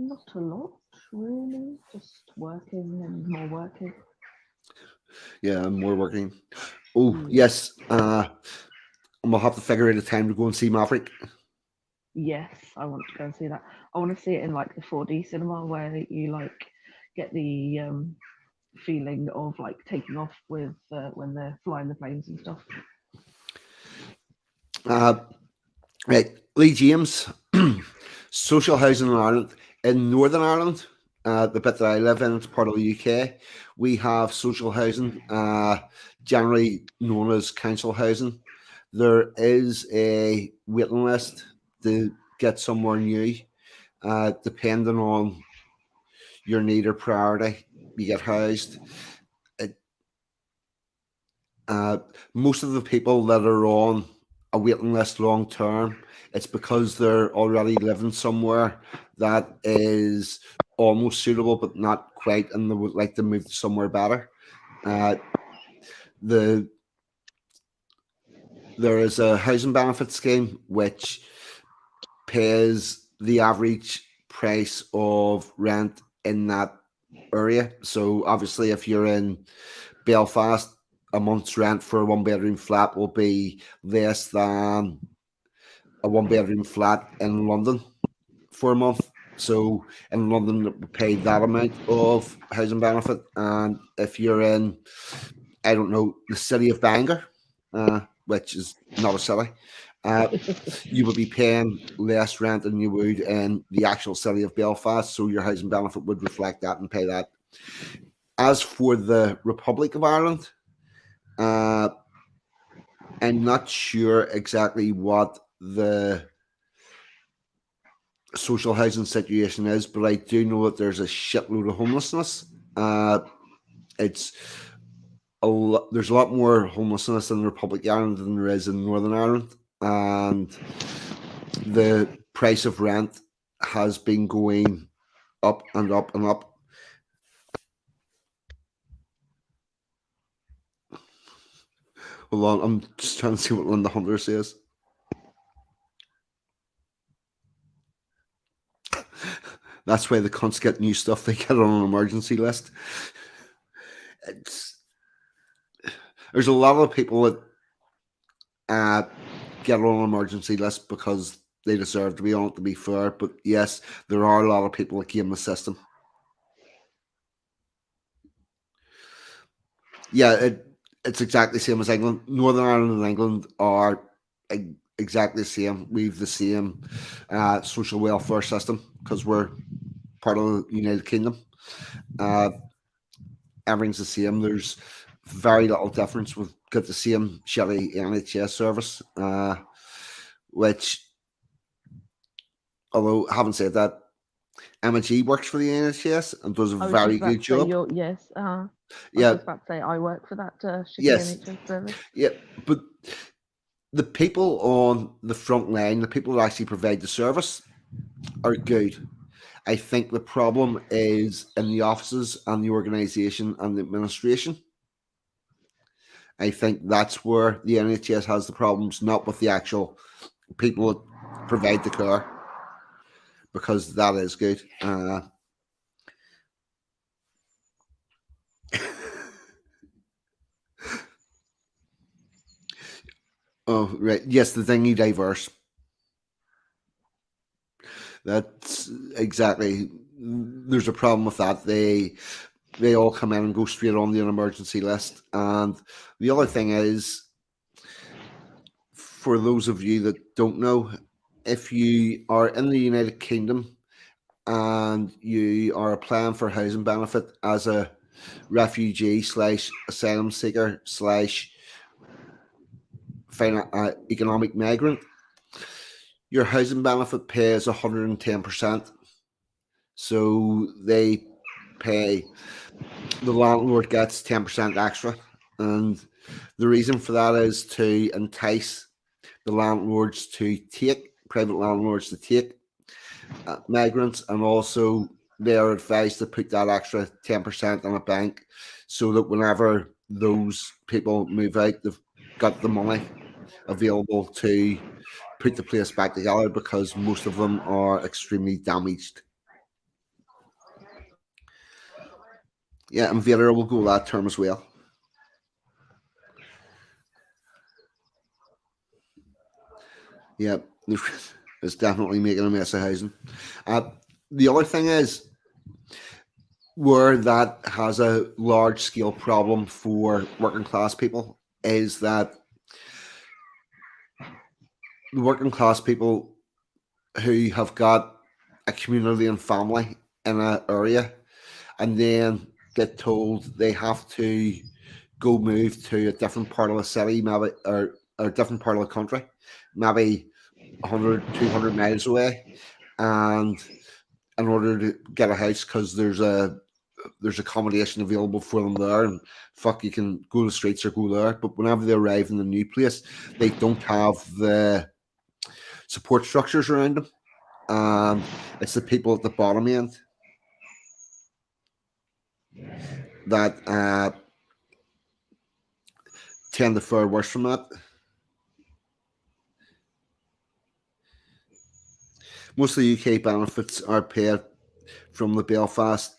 Speaker 5: Not a lot, really. Just working and more working.
Speaker 3: Yeah, I'm more working. Oh, yes. And we'll have to figure out a time to go and see Maverick.
Speaker 5: Yes, I want to go and see that. I want to see it in like the 4D cinema where you like get the feeling of like taking off with when they're flying the planes and stuff.
Speaker 3: Right, Lee James, social housing in Ireland. In Northern Ireland, the bit that I live in, it's part of the UK, we have social housing, generally known as council housing. There is a waiting list to get somewhere new, depending on your need or priority, you get housed. It, Most of the people that are on a waiting list long term, it's because they're already living somewhere that is almost suitable but not quite, and they would like to move to somewhere better. Uh, the There is a housing benefit scheme which pays the average price of rent in that area. So obviously, if you're in Belfast, a month's rent for a one-bedroom flat will be less than a one-bedroom flat in London for a month. So in London, it would pay that amount of housing benefit, and if you're in, I don't know, the city of Bangor, which is not a city, uh, you would be paying less rent than you would in the actual city of Belfast. So your housing benefit would reflect that and pay that. As for the Republic of Ireland, uh, I'm not sure exactly what the social housing situation is, but I do know that there's a shitload of homelessness. It's there's a lot more homelessness in the Republic of Ireland than there is in Northern Ireland, and the price of rent has been going up and up and up. Hold on, I'm just trying to see what Linda Hunter says. That's why the cunts get new stuff. They get on an emergency list. There's a lot of people that get on an emergency list because they deserve to be on it, to be fair. But yes, there are a lot of people that game the system. Yeah, it's exactly the same as England. Northern Ireland and England are exactly the same. We've the same social welfare system because we're part of the United Kingdom. Everything's the same. There's very little difference. We've got the same shitty NHS service, which, although having said that, Emma G works for the NHS and does a
Speaker 5: I was
Speaker 3: very
Speaker 5: just about
Speaker 3: good
Speaker 5: to say
Speaker 3: job.
Speaker 5: yes. I was
Speaker 3: Yeah,
Speaker 5: just about to say I work for that shitty
Speaker 3: yes,
Speaker 5: NHS service.
Speaker 3: yeah, but the people on the front line, the people that actually provide the service, are good. I think the problem is in the offices and the organisation and the administration. I think that's where the NHS has the problems, not with the actual people that provide the care, because that is good. Oh, right. Yes, the thingy diverse. That's exactly. There's a problem with that. They all come in and go straight on the emergency list. And the other thing is, for those of you that don't know, if you are in the United Kingdom and you are applying for housing benefit as a refugee slash asylum seeker slash economic migrant, your housing benefit pays 110%. So they pay, the landlord gets 10% extra. And the reason for that is to entice the landlords to take, private landlords to take migrants, and also they are advised to put that extra 10% in a bank so that whenever those people move out, they've got the money available to put the place back together, because most of them are extremely damaged. Yeah, and Vader will go that term as well. Yeah, it's definitely making a mess of housing. The other thing is, where that has a large scale problem for working class people, is that the working class people who have got a community and family in an area and then get told they have to go move to a different part of the city, maybe, or a different part of the country, maybe 100, 200 miles away, and in order to get a house because there's accommodation available for them there, and fuck, you can go to the streets or go there. But whenever they arrive in the new place, they don't have the support structures around them, and it's the people at the bottom end that tend to fare worse from that. Most of the UK benefits are paid from the Belfast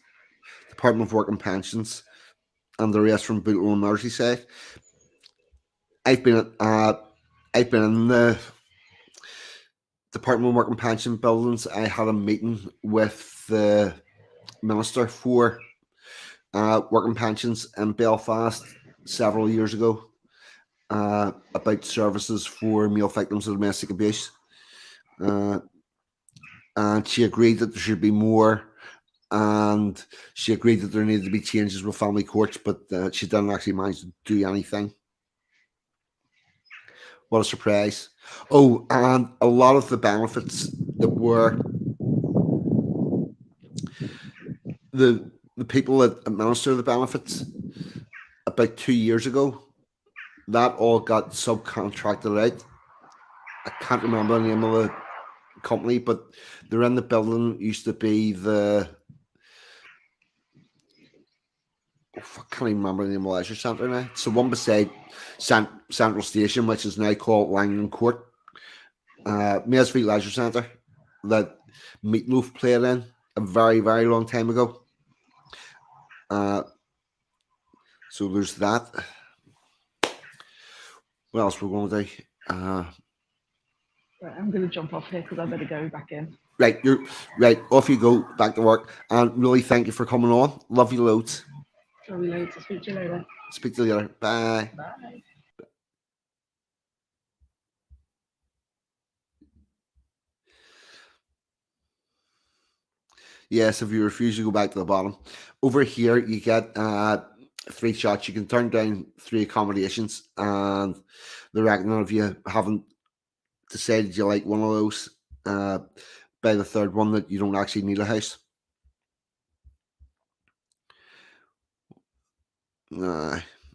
Speaker 3: Department of Work and Pensions, and the rest from Bootle and Merseyside. I've been in the Department of Work and Pension buildings. I had a meeting with the Minister for Work and Pensions in Belfast several years ago about services for male victims of domestic abuse. And she agreed that there should be more, and she agreed that there needed to be changes with family courts, but she didn't actually manage to do anything. What a surprise. Oh, and a lot of the benefits that were the people that administer the benefits about 2 years ago, that all got subcontracted out. I can't remember the name of the company, but they're in the building. It used to be the I can't even remember the name of the leisure centre now. It's the one beside Central Station, which is now called Langland Court. Maresfield Leisure Centre that Meatloaf played in a very, very long time ago. So there's that. What else we're going to do?
Speaker 5: Right, I'm going to jump off here because I better go back in.
Speaker 3: Right, you're right. Off you go, back to work. And really, thank you for coming on. Love you loads.
Speaker 5: Love you loads. I'll speak to you later.
Speaker 3: Speak to you later. Bye.
Speaker 5: Bye.
Speaker 3: Yes, if you refuse to go back to the bottom. Over here, you get 3 shots. You can turn down 3 accommodations, and they reckon if you haven't decided you like one of those by the third one, that you don't actually need a house.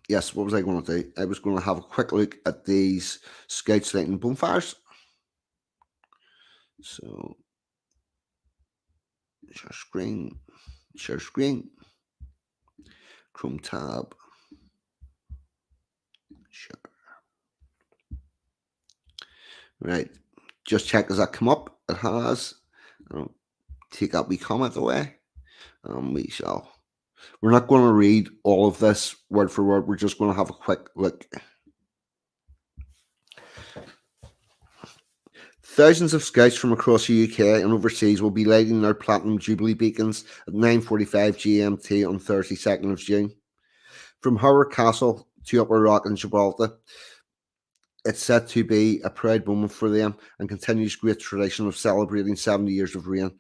Speaker 3: Yes, what was I going to do? I was going to have a quick look at these Scouts lighting bonfires. So, share screen, Chrome tab, share. Right, just check, does that come up? It has. I'll take that wee comment away, and we shall. We're not going to read all of this word for word. We're just going to have a quick look. Thousands of Scouts from across the UK and overseas will be lighting their Platinum Jubilee beacons at 9:45 GMT on Thursday, 2nd of June. From Howard Castle to Upper Rock in Gibraltar, it's set to be a proud moment for them and continues great tradition of celebrating 70 years of reign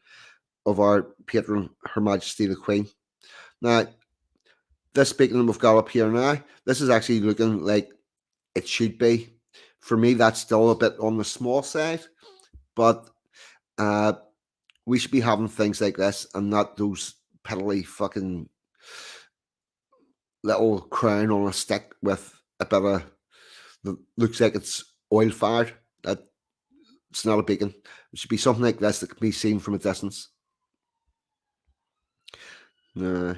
Speaker 3: of our patron, Her Majesty the Queen. Now, this beacon we've got up here now, this is actually looking like it should be. For me, that's still a bit on the small side, but we should be having things like this and not those piddly fucking little crown on a stick with a bit of that looks like it's oil fired. It's not a beacon. It should be something like this that can be seen from a distance. No.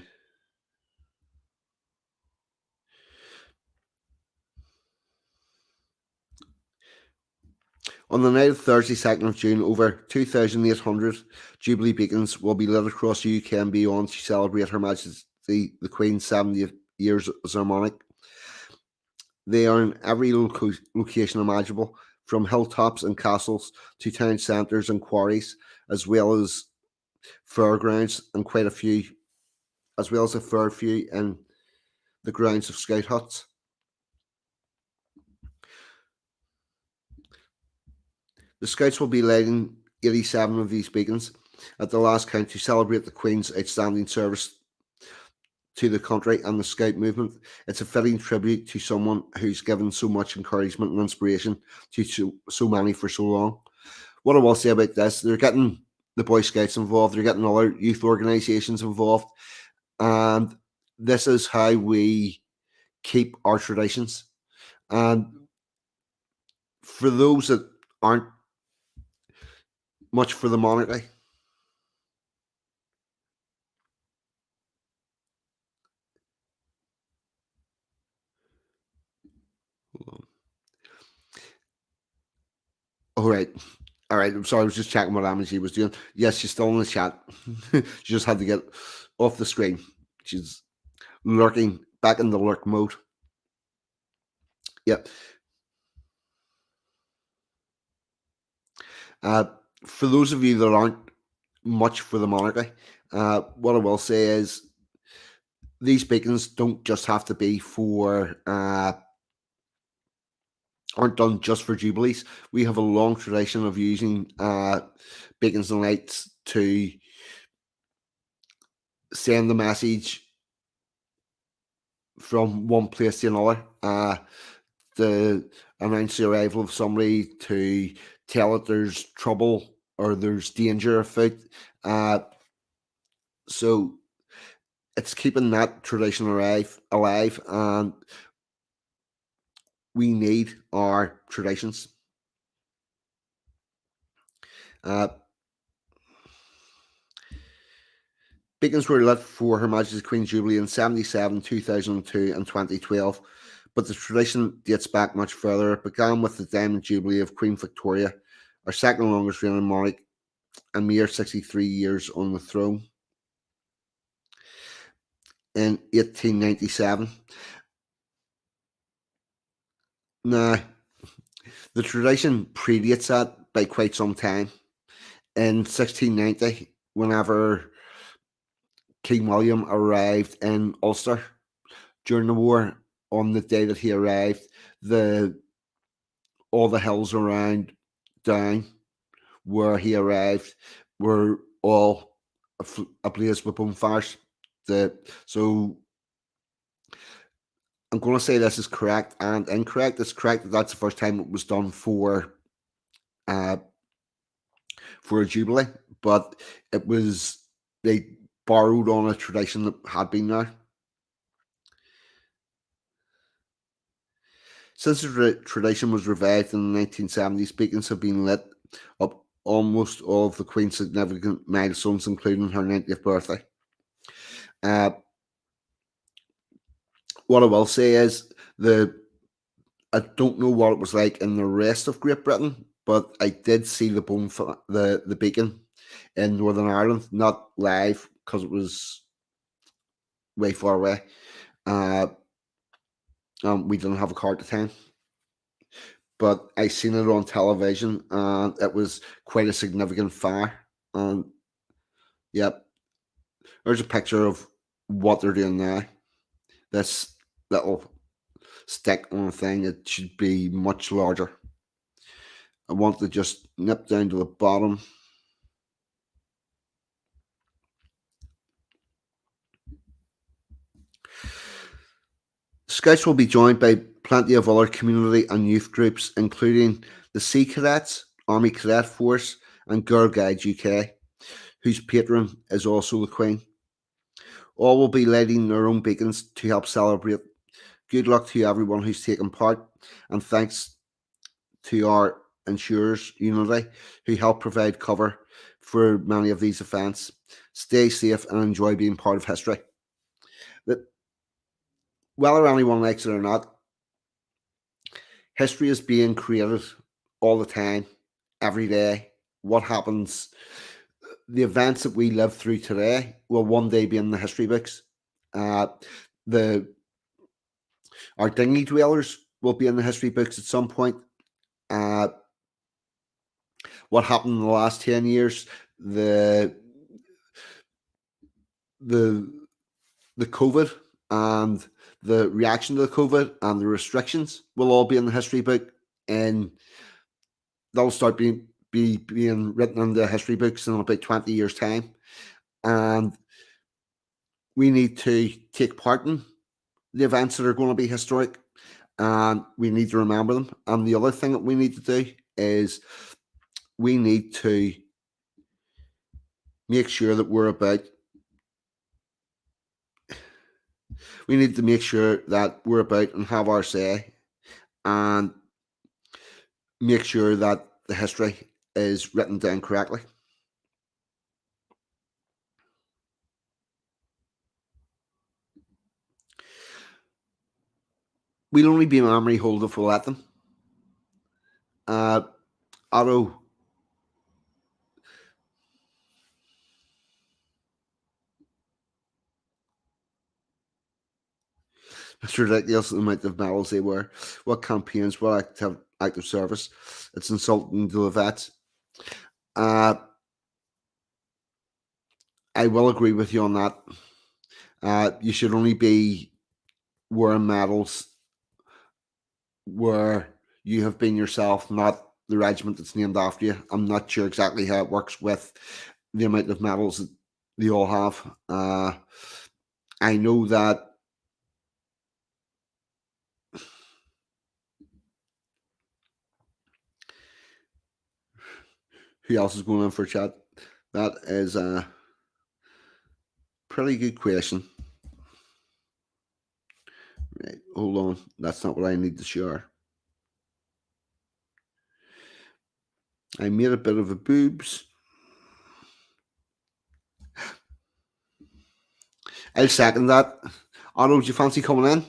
Speaker 3: On the night of Thursday, 2nd of June, over 2,800 Jubilee beacons will be lit across the UK and beyond to celebrate Her Majesty the Queen's 70 years as our monarch. They are in every location imaginable, from hilltops and castles to town centres and quarries, as well as fairgrounds and quite a few, as well as a fair few in the grounds of scout huts. The Scouts will be lighting 87 of these beacons at the last count to celebrate the Queen's outstanding service to the country and the Scout movement. It's a fitting tribute to someone who's given so much encouragement and inspiration to so many for so long. What I will say about this, they're getting the Boy Scouts involved. They're getting other youth organisations involved, and this is how we keep our traditions. And for those that aren't much for the monarchy, all right. All right, I'm sorry. I was just checking what Amaji was doing. Yes, she's still in the chat. She just had to get off the screen. She's lurking back in the lurk mode. Yep. For those of you that aren't much for the monarchy, what I will say is these beacons don't just have to be for aren't done just for jubilees. We have a long tradition of using beacons and lights to send the message from one place to another. To announce the arrival of somebody, to tell that there's trouble or there's danger afoot. So it's keeping that tradition alive, and we need our traditions. Beacons were lit for Her Majesty's Queen's Jubilee in 77, 2002, and 2012, but the tradition dates back much further. It began with the Diamond Jubilee of Queen Victoria, our second longest reigning monarch, and mere 63 years on the throne, in 1897. Now, the tradition predates that by quite some time. In 1690, whenever King William arrived in Ulster during the war, on the day that he arrived, all the hills around Down where he arrived were all ablaze with bonfires. So I'm going to say this is correct and incorrect. It's correct that that's the first time it was done for a jubilee, but they borrowed on a tradition that had been there. Since the tradition was revived in the 1970s, beacons have been lit up almost all of the Queen's significant milestones, including her 90th birthday. What I will say is I don't know what it was like in the rest of Great Britain, but I did see the beacon in Northern Ireland, not live because it was way far away. We didn't have a car at the time, but I seen it on television, and it was quite a significant fire. And yep, there's a picture of what they're doing now. This little stick on a thing, it should be much larger. I want to just nip down to the bottom. Scouts will be joined by plenty of other community and youth groups, including the Sea Cadets, Army Cadet Force, and Girl Guides UK, whose patron is also the Queen. All will be lighting their own beacons to help celebrate. Good luck to everyone who's taken part, and thanks to our insurers, Unity, who help provide cover for many of these events. Stay safe and enjoy being part of history. Whether anyone likes it or not, history is being created all the time, every day. What happens, the events that we live through today will one day be in the history books. Our dinghy dwellers will be in the history books at some point. What happened in the last 10 years, the COVID and the reaction to the COVID and the restrictions will all be in the history book, and they'll start being written in the history books in about 20 years' time. And we need to take part in the events that are going to be historic, and we need to remember them. And the other thing that we need to do is we need to make sure that we need to make sure that we're about and have our say, and make sure that the history is written down correctly. We'll only be memory holder if we let them. Otto, it's ridiculous the amount of medals they were. What campaigns, what active service. It's insulting to the vets. I will agree with you on that. You should only be wearing medals where you have been yourself, not the regiment that's named after you. I'm not sure exactly how it works with the amount of medals that they all have. I know that who else is going in for a chat? That is a pretty good question. Right, hold on. That's not what I need to share. I made a bit of a boobs. I'll second that. Otto, do you fancy coming in?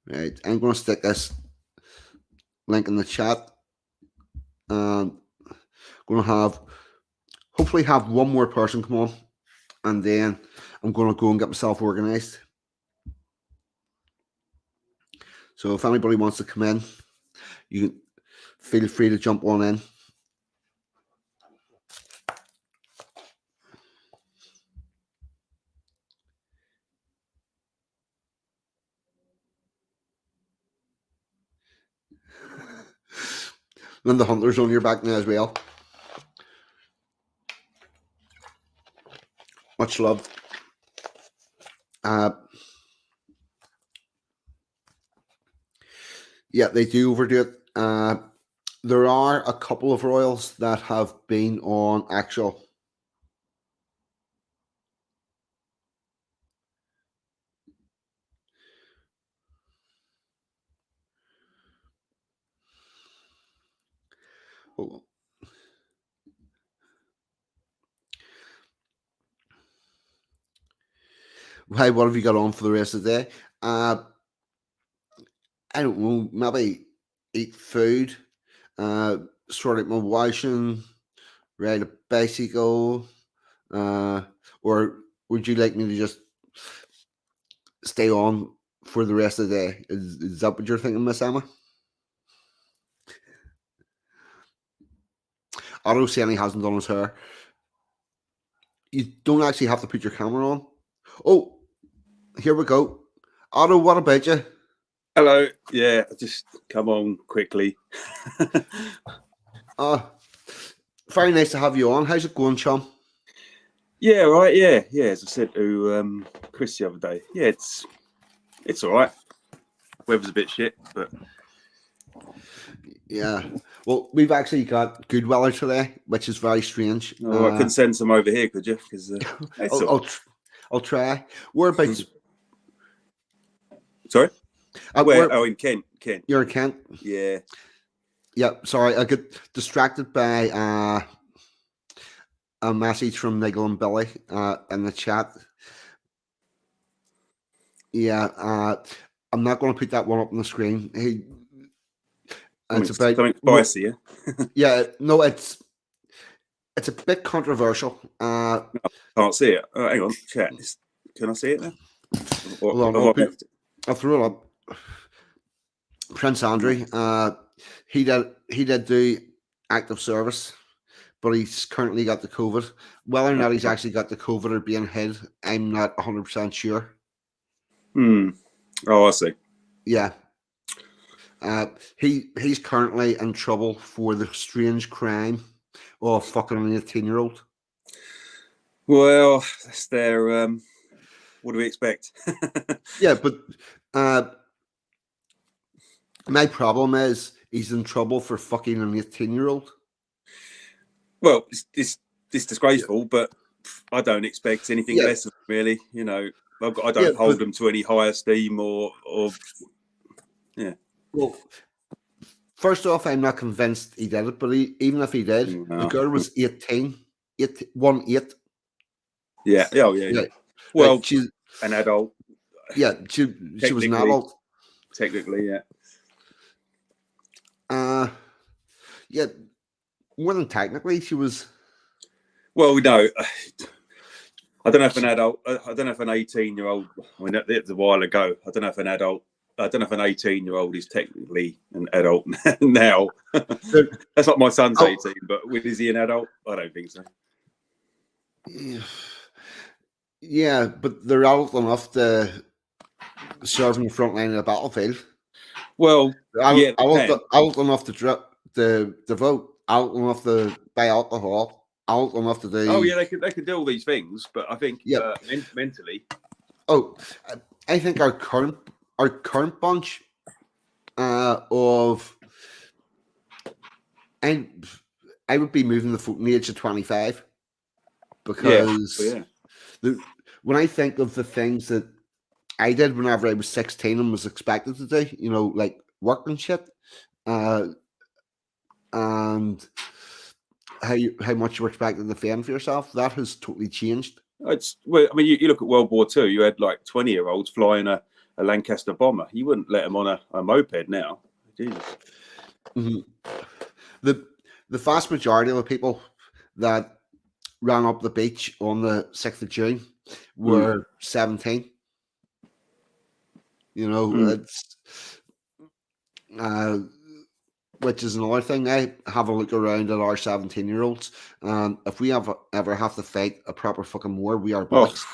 Speaker 3: Right, I'm going to stick this link in the chat. And going to hopefully have one more person come on, and then I'm going to go and get myself organized. So if anybody wants to come in, you can feel free to jump on in. And the Hunter's on your back now as well. Much love. Yeah, they do overdo it. There are a couple of royals that have been on actual. Oh. Hey, what have you got on for the rest of the day? I don't know, maybe eat food, sort out my washing, ride a bicycle, or would you like me to just stay on for the rest of the day? Is that what you're thinking, Miss Emma? Otto saying he hasn't done his hair. You don't actually have to put your camera on. Oh, here we go. Otto, what about you?
Speaker 6: Hello. Yeah, I just come on quickly.
Speaker 3: Very nice to have you on. How's it going, chum?
Speaker 6: Yeah, right. Yeah. As I said to Chris the other day, yeah, it's all right. Weather's a bit shit, but
Speaker 3: yeah. Well, we've actually got good weather today, which is very strange.
Speaker 6: I couldn't send some over here, could you? Because
Speaker 3: I'll try. Whereabouts?
Speaker 6: Sorry.
Speaker 3: Where?
Speaker 6: Oh, in Kent.
Speaker 3: You're in Kent.
Speaker 6: Yeah.
Speaker 3: Yeah. Sorry, I got distracted by a message from Nigel and Billy in the chat. Yeah. I'm not going to put that one up on the screen. It's about
Speaker 6: something spicy, yeah.
Speaker 3: Yeah. No, it's a bit controversial.
Speaker 6: No, I can't see it. Hang on, chat. Can I see it now?
Speaker 3: Hold on, I'll throw it up. Prince Andrew, he did do active service, but he's currently got the COVID. Whether or not he's actually got the COVID or being hid, I'm not 100% sure.
Speaker 6: Oh, I see.
Speaker 3: Yeah. He's currently in trouble for the strange crime of fucking an 18-year-old.
Speaker 6: Well, that's their. What do we expect?
Speaker 3: Yeah, but My problem is he's in trouble for fucking an 18-year-old.
Speaker 6: Well, it's disgraceful, but I don't expect anything
Speaker 3: Yeah.
Speaker 6: less of them, really. You know, I don't
Speaker 3: Yeah,
Speaker 6: hold
Speaker 3: but-
Speaker 6: them to any high esteem or
Speaker 3: Well, first off, I'm not convinced he did it, but even if he did, the
Speaker 6: No.
Speaker 3: girl was 18, 8.
Speaker 6: Yeah. Oh, yeah.
Speaker 3: Yeah.
Speaker 6: Well,
Speaker 3: Right, she's
Speaker 6: an adult,
Speaker 3: she was an
Speaker 6: Technically.
Speaker 3: adult.
Speaker 6: technically, yeah.
Speaker 3: Yeah, more than technically, she was.
Speaker 6: Well, no, I don't know if an adult, I don't know if an 18-year-old, I mean, that's a while ago. I don't know if an 18-year-old is technically an adult now. That's like my son's 18, but is he an adult? I don't think so.
Speaker 3: Yeah, but they're adult enough to serve in the front line of the battlefield.
Speaker 6: Well, yeah,
Speaker 3: adult enough to vote, adult enough to buy alcohol, adult enough to do.
Speaker 6: Oh yeah, they could do all these things, but I think mentally.
Speaker 3: Oh, I think our current bunch of I would be moving the voting age to 25 because when I think of the things that I did whenever I was 16 and was expected to do, you know, like work and shit, and how much you were expected to fend for yourself, that has totally changed.
Speaker 6: I mean, you look at World War II. You had like 20-year-olds flying a Lancaster bomber. You wouldn't let them on a moped now. Jesus.
Speaker 3: Mm-hmm. The vast majority of the people that ran up the beach on the 6th of June were 17. You know, it's which is another thing. I have a look around at our 17-year-olds, and if we ever have to fight a proper fucking war, we are boxed.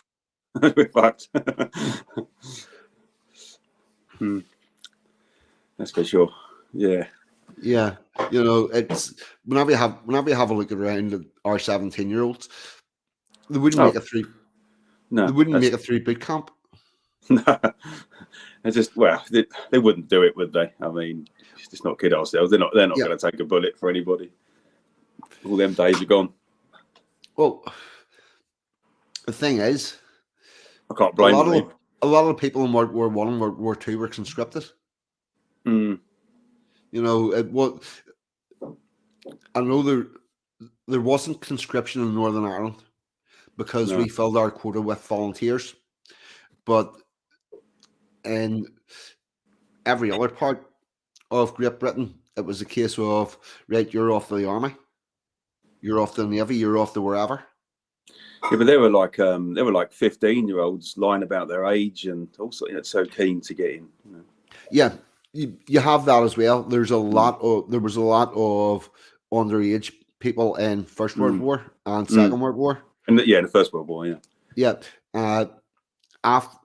Speaker 6: We're fucked. That's for sure. Yeah.
Speaker 3: Yeah, you know, it's whenever you have a look around at our 17-year-olds, they wouldn't make it through.
Speaker 6: No,
Speaker 3: they wouldn't make it through boot camp.
Speaker 6: No, it's just they wouldn't do it, would they? I mean, just not kid ourselves. They're not going to take a bullet for anybody. All them days are gone.
Speaker 3: Well, the thing is,
Speaker 6: I can't blame them.
Speaker 3: A lot of people in World War I and World War II were conscripted. You know, I know there wasn't conscription in Northern Ireland because we filled our quota with volunteers, but in every other part of Great Britain, it was a case of, right, you're off to the army, you're off to the navy, you're off to wherever.
Speaker 6: Yeah, but they were like 15-year-olds lying about their age and also so keen to get in. You know.
Speaker 3: Yeah. You have that as well. There was a lot of underage people in First World War and Second World War.
Speaker 6: And the First World War,
Speaker 3: yeah. After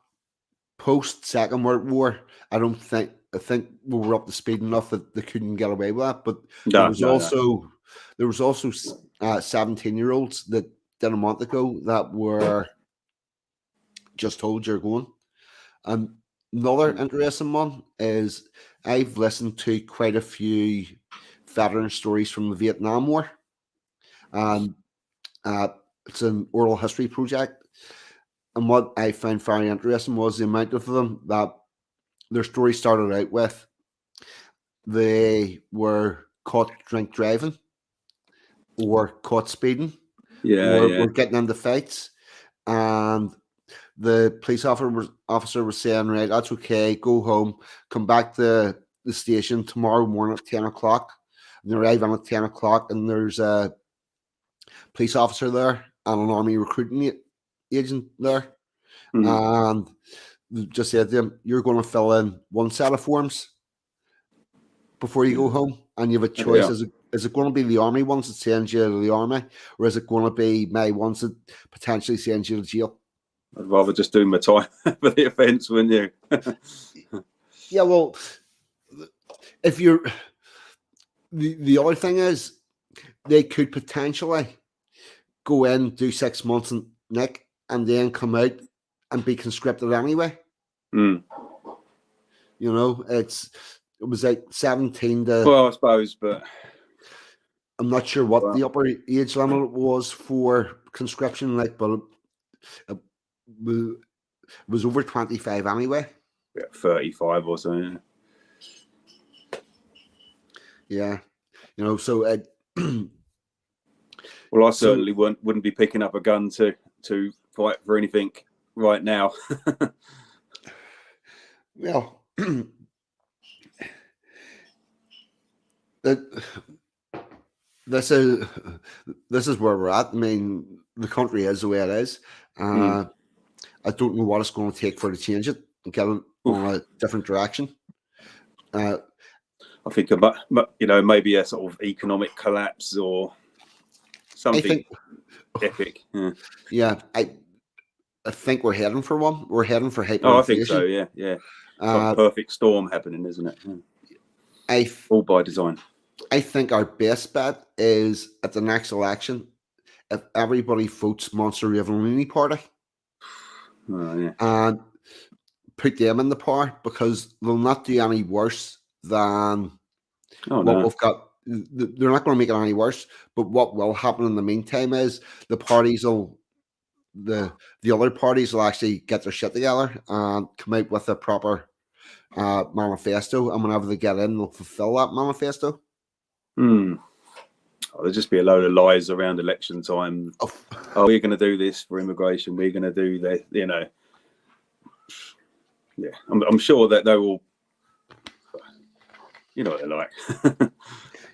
Speaker 3: post Second World War, I think we were up to speed enough that they couldn't get away with that. But there was also 17-year-olds that did a month ago that were just told you're going. And another interesting one is I've listened to quite a few veteran stories from the Vietnam War, and it's an oral history project. And what I found very interesting was the amount of them that their story started out with. They were caught drink driving, or caught speeding, or getting into fights, and the police officer was saying, right, that's okay, go home, come back to the station tomorrow morning at 10 o'clock. And they arrive on at 10 o'clock, and there's a police officer there and an army recruiting agent there. And they just said to him, you're going to fill in one set of forms before you go home, and you have a choice. Is it going to be the army ones that sends you to the army, or is it going to be my ones that potentially sends you to jail?
Speaker 6: I'd rather just do my time for the offence, wouldn't you?
Speaker 3: Yeah, well, if you're the other thing is they could potentially go in, do 6 months and nick, and then come out and be conscripted anyway. You know, it was like 17 to.
Speaker 6: Well, I suppose, but
Speaker 3: I'm not sure what
Speaker 6: Well.
Speaker 3: the upper age limit was for conscription, like, but it was over 25 anyway.
Speaker 6: yeah, 35 or something.
Speaker 3: Yeah, so it.
Speaker 6: Well, I certainly wouldn't be picking up a gun to fight for anything right now.
Speaker 3: Well, this is where we're at. I mean, the country is the way it is. I don't know what it's going to take for to change it and get it on a different direction.
Speaker 6: I think maybe a sort of economic collapse or something epic.
Speaker 3: Yeah, I think we're heading for one. We're heading for hyperinflation.
Speaker 6: Oh, I think so. Yeah. It's like a perfect storm happening, isn't it? Yeah. All by design.
Speaker 3: I think our best bet is at the next election, if everybody votes Monster Ravenlooney Party, and put them in the power, because they'll not do any worse than what we've got. They're not going to make it any worse. But what will happen in the meantime is the other parties will actually get their shit together and come out with a proper manifesto, and whenever they get in, they'll fulfill that manifesto.
Speaker 6: There'll just be a load of lies around election time. Oh, we're going to do this for immigration. We're going to do that. Yeah, I'm sure that they will. You know what they're like.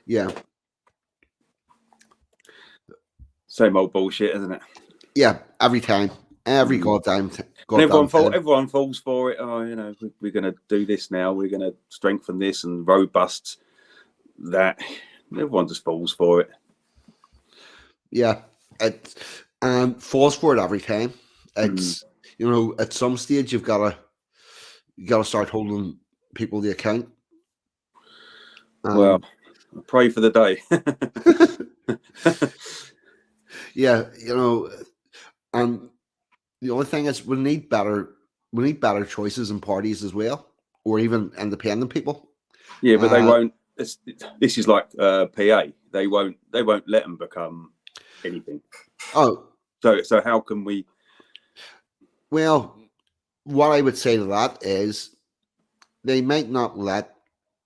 Speaker 3: Yeah.
Speaker 6: Same old bullshit, isn't it?
Speaker 3: Yeah, every time, every goddamn time.
Speaker 6: Everyone falls for it. Oh, we're going to do this now. We're going to strengthen this and robust that. Everyone just falls for it.
Speaker 3: Yeah, it falls for it every time. It's at some stage you got to start holding people to account.
Speaker 6: Well, I pray for the day.
Speaker 3: Yeah, and the only thing is we need better choices in parties as well, or even independent people.
Speaker 6: Yeah, but they won't. This is like PA. They won't let them become anything.
Speaker 3: Oh,
Speaker 6: so how can we?
Speaker 3: Well, what I would say to that is they might not let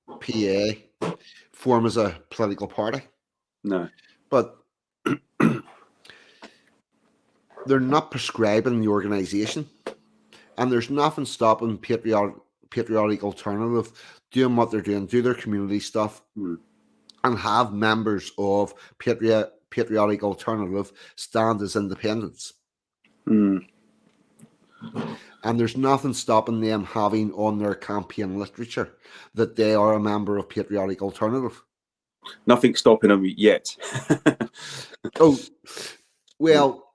Speaker 3: PA form as a political party.
Speaker 6: No,
Speaker 3: but they're not prescribing the organisation, and there's nothing stopping patriotic alternative doing what they're doing, do their community stuff, and have members of patriotic alternative stand as independents. And there's nothing stopping them having on their campaign literature that they are a member of patriotic alternative.
Speaker 6: Nothing stopping them yet.
Speaker 3: Oh, well,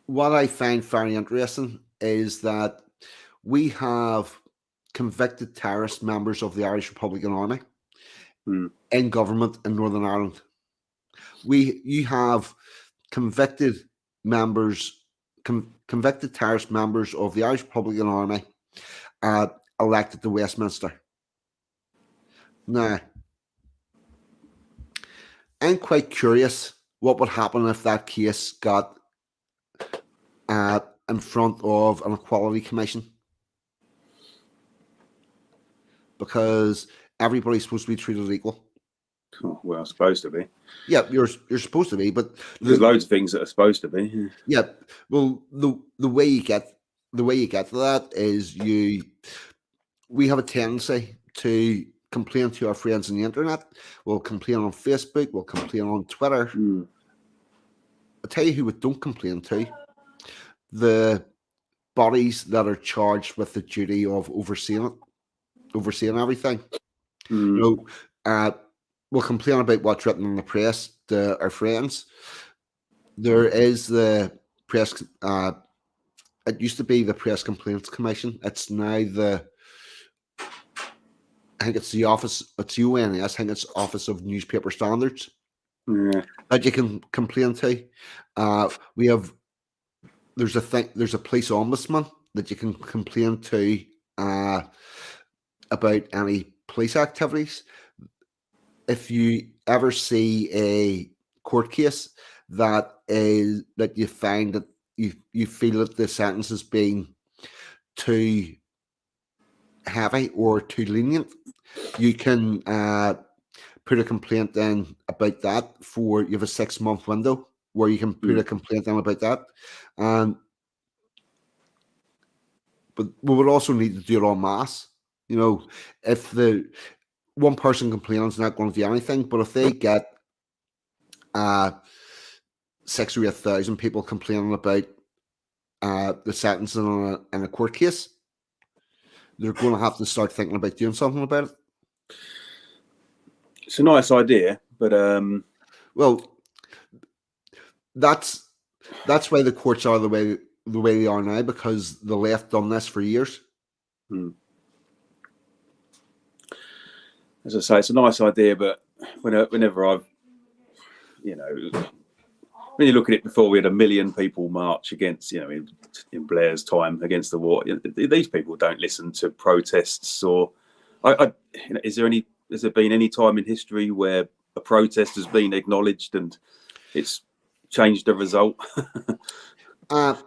Speaker 3: what I find very interesting is that we have convicted terrorist members of the Irish Republican Army in government in Northern Ireland. You have convicted terrorist members of the Irish Republican Army elected to Westminster. Now, I'm quite curious what would happen if that case got in front of an Equality Commission, because everybody's supposed to be treated equal.
Speaker 6: Oh, well, supposed to be.
Speaker 3: Yeah, you're supposed to be, but
Speaker 6: there's loads of things that are supposed to be.
Speaker 3: Yeah, well, the way you get to that is we have a tendency to complain to our friends on the internet. We'll complain on Facebook. We'll complain on Twitter. I'll tell you who we don't complain to: the bodies that are charged with the duty of overseeing everything. We'll complain about what's written in the press to our friends. There is the press. It used to be the Press Complaints Commission. It's now I think it's the office. It's UNS. I think it's Office of Newspaper Standards. That you can complain to. There's a police ombudsman that you can complain to about any police activities. If you ever see a court case that you find that you feel that the sentence has been too heavy or too lenient, you can put a complaint in about that. You have a 6-month window where you can put a complaint in about that. But we would also need to do it en masse. If the one person complaining is not going to do anything, but if they get 6 or 8,000 people complaining about the sentencing in a court case, they're going to have to start thinking about doing something about it.
Speaker 6: It's a nice idea, but
Speaker 3: well, that's why the courts are the way they are now, because the left done this for years.
Speaker 6: As I say, it's a nice idea, but whenever I've, when you look at it, before we had 1 million people march against, in Blair's time against the war. These people don't listen to protests, or has there been any time in history where a protest has been acknowledged and it's changed the result? A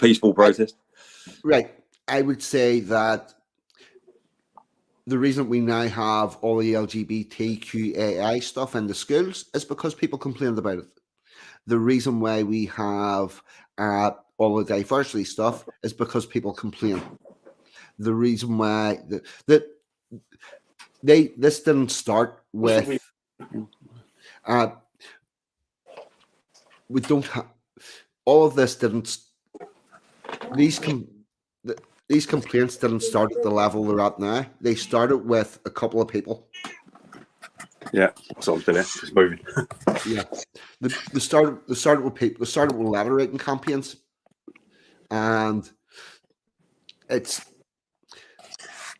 Speaker 6: peaceful protest.
Speaker 3: Right. I would say that the reason we now have all the LGBTQAI stuff in the schools is because people complained about it. The reason why we have all the diversity stuff is because people complain. The reason why this didn't start with we don't have all of this didn't these complaints didn't start at the level they're at now. They started with a couple of people.
Speaker 6: Yeah, so I'm still there, just moving.
Speaker 3: Yeah, they started with people. They started with letter writing campaigns, and it's,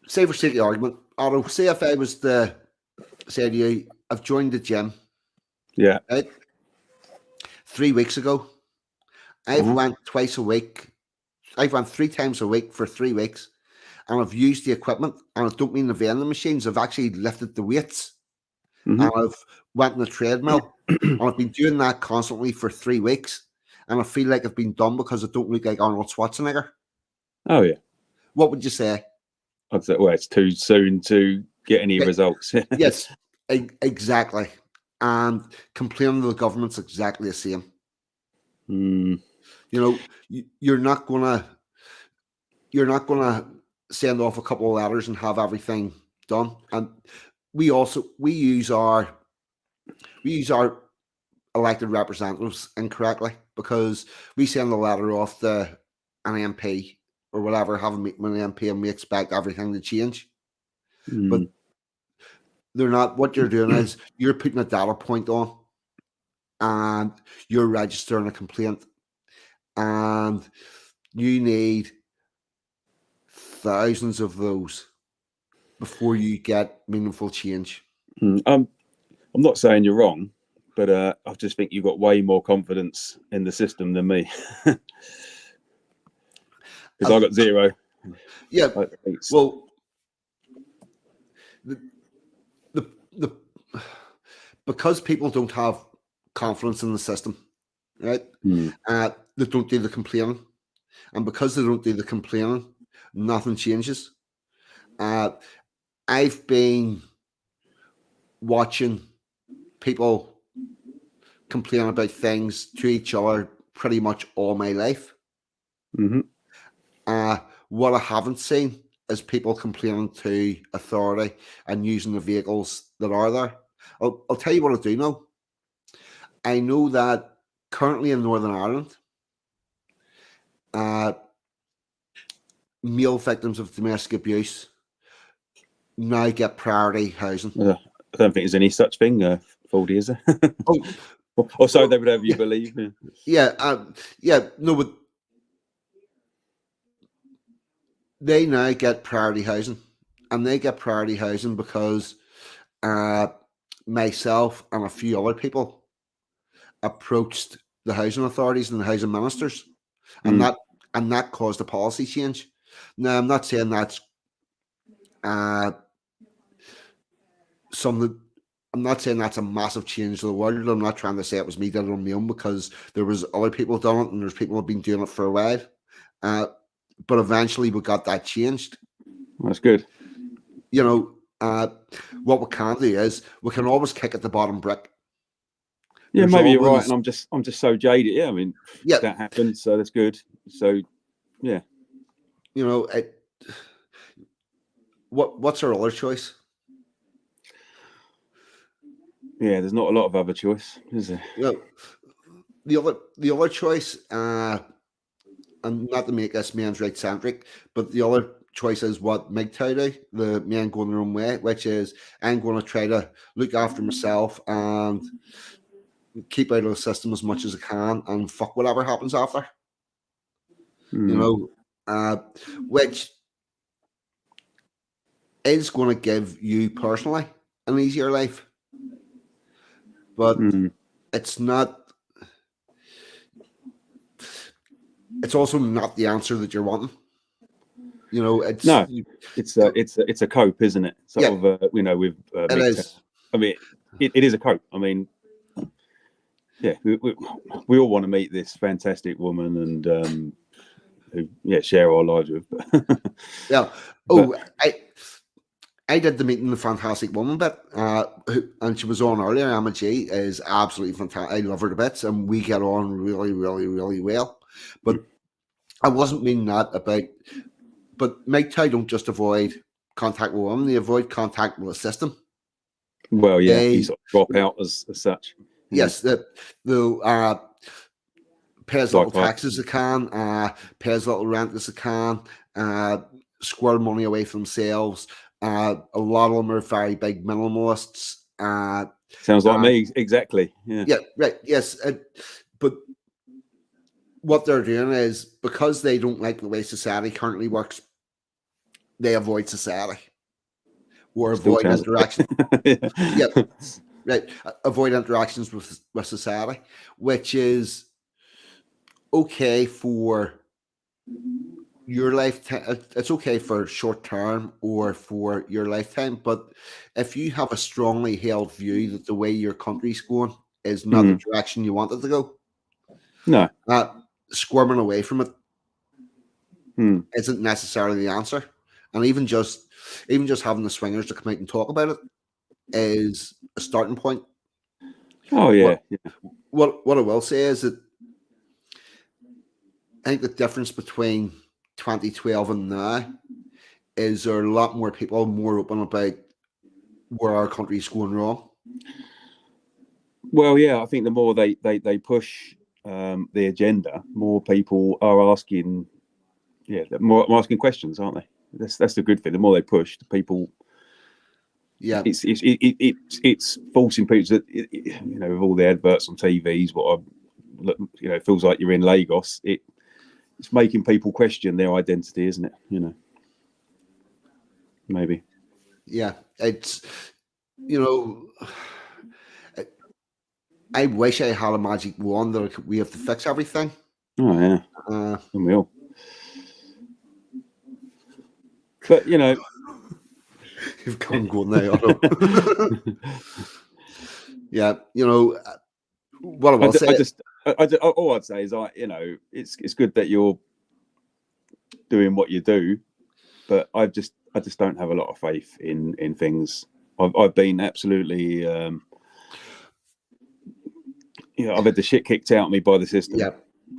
Speaker 3: say for sake of argument, Otto, say if I was to say to you, I've joined the gym.
Speaker 6: Yeah.
Speaker 3: Right? 3 weeks ago, I've went twice a week. I've went 3 times a week for 3 weeks, and I've used the equipment. And I don't mean the vending machines. I've actually lifted the weights, and I've went on the treadmill, and I've been doing that constantly for 3 weeks. And I feel like I've been done because I don't look like Arnold Schwarzenegger.
Speaker 6: Oh yeah.
Speaker 3: What would you say?
Speaker 6: I'd say, well, it's too soon to get any results.
Speaker 3: Yes, exactly. And complaining to the government's exactly the same. You're not gonna send off a couple of letters and have everything done. And we use our elected representatives incorrectly, because we send a letter off to an MP or whatever, have a meeting with an MP, and we expect everything to change. But they're not. What you're doing is you're putting a data point on, and you're registering a complaint, and you need thousands of those before you get meaningful change.
Speaker 6: I'm not saying you're wrong, but I just think you've got way more confidence in the system than me. Because I got zero.
Speaker 3: Yeah. Well, the because people don't have confidence in the system, right? They don't do the complaining, and because they don't do the complaining, nothing changes. I've been watching people complain about things to each other pretty much all my life. What I haven't seen is people complaining to authority and using the vehicles that are there. I'll tell you what I do know. I know that currently in Northern Ireland, male victims of domestic abuse now get priority housing.
Speaker 6: I don't think there's any such thing, Foldy, is there? Or so they would have you believe.
Speaker 3: No, but they now get priority housing, and they get priority housing because myself and a few other people approached the housing authorities and the housing ministers, and that caused a policy change. Now, I'm not saying that's uh, something. I'm not saying that's a massive change to the world. I'm not trying to say it was me did it on my own, because there was other people done it, and there's people who have been doing it for a while. But eventually we got that changed.
Speaker 6: That's good.
Speaker 3: You know, what we can do is we can always kick at the bottom brick.
Speaker 6: Yeah,
Speaker 3: There's
Speaker 6: maybe you're right,
Speaker 3: always-
Speaker 6: and I'm just so jaded. Yeah, I mean,
Speaker 3: Yeah.
Speaker 6: that happened, so that's good. So, yeah,
Speaker 3: You know, what's our other choice?
Speaker 6: yeah. There's not a lot of other choice, is there?
Speaker 3: You know, the other choice, and not to make us men's right centric, but the other choice is what Mig do, the men going their own way, which is I'm going to try to look after myself and keep out of the system as much as I can, and fuck whatever happens after. You know, which is going to give you personally an easier life, but it's not. It's also not the answer that you're wanting. You know, it's
Speaker 6: No, it's a cope, isn't it? Sort
Speaker 3: Yeah.
Speaker 6: of, you know, with
Speaker 3: it
Speaker 6: MGTOW.
Speaker 3: is.
Speaker 6: I mean, it is a cope. I mean, yeah, we all want to meet this fantastic woman and who share our lives with.
Speaker 3: Yeah. Oh, I did the meeting the Fantastic Woman bit, and she was on earlier. Emma G is absolutely fantastic. I love her to bits, and we get on really, really, really well. But I wasn't meaning that about. But MGTOW don't just avoid contact with women; they avoid contact with the system.
Speaker 6: Well, yeah,
Speaker 3: They-
Speaker 6: you sort of drop out as such.
Speaker 3: Yes, the pay as little
Speaker 6: Like that.
Speaker 3: taxes as they can, pay as little rent as they can, squirrel money away from themselves. A lot of them are very big minimalists.
Speaker 6: Sounds like me, exactly. Yeah.
Speaker 3: Yeah, right. Yes, but what they're doing is, because they don't like the way society currently works, they avoid society or
Speaker 6: Still
Speaker 3: avoid
Speaker 6: sounds-
Speaker 3: interaction.
Speaker 6: yeah.
Speaker 3: Yep. Right, avoid interactions with society, which is okay for your lifetime. It's okay for short term or for your lifetime, but if you have a strongly held view that the way your country's going is not the direction you want it to go,
Speaker 6: No.
Speaker 3: squirming away from it isn't necessarily the answer. And even just having the swingers to come out and talk about it is a starting point.
Speaker 6: Oh yeah.
Speaker 3: What I will say is that I think the difference between 2012 and now is there are a lot more people more open about where our country's going wrong.
Speaker 6: Well, yeah, I think the more they push the agenda, more people are asking. Yeah, more asking questions, aren't they? That's the good thing. The more they push, the people.
Speaker 3: Yeah,
Speaker 6: It's forcing people to, you know, with all the adverts on TVs. It feels like you're in Lagos. It's making people question their identity, isn't it? You know, maybe.
Speaker 3: yeah. It's, you know, I wish I had a magic wand that we have to fix everything.
Speaker 6: Oh yeah,
Speaker 3: Uh,
Speaker 6: and we all. But you know,
Speaker 3: you've come good now. Otto. Yeah, you know what I will say.
Speaker 6: All I'd say is, you know, it's good that you're doing what you do, but I just don't have a lot of faith in things. I've been absolutely, you know, I've had the shit kicked out of me by the system.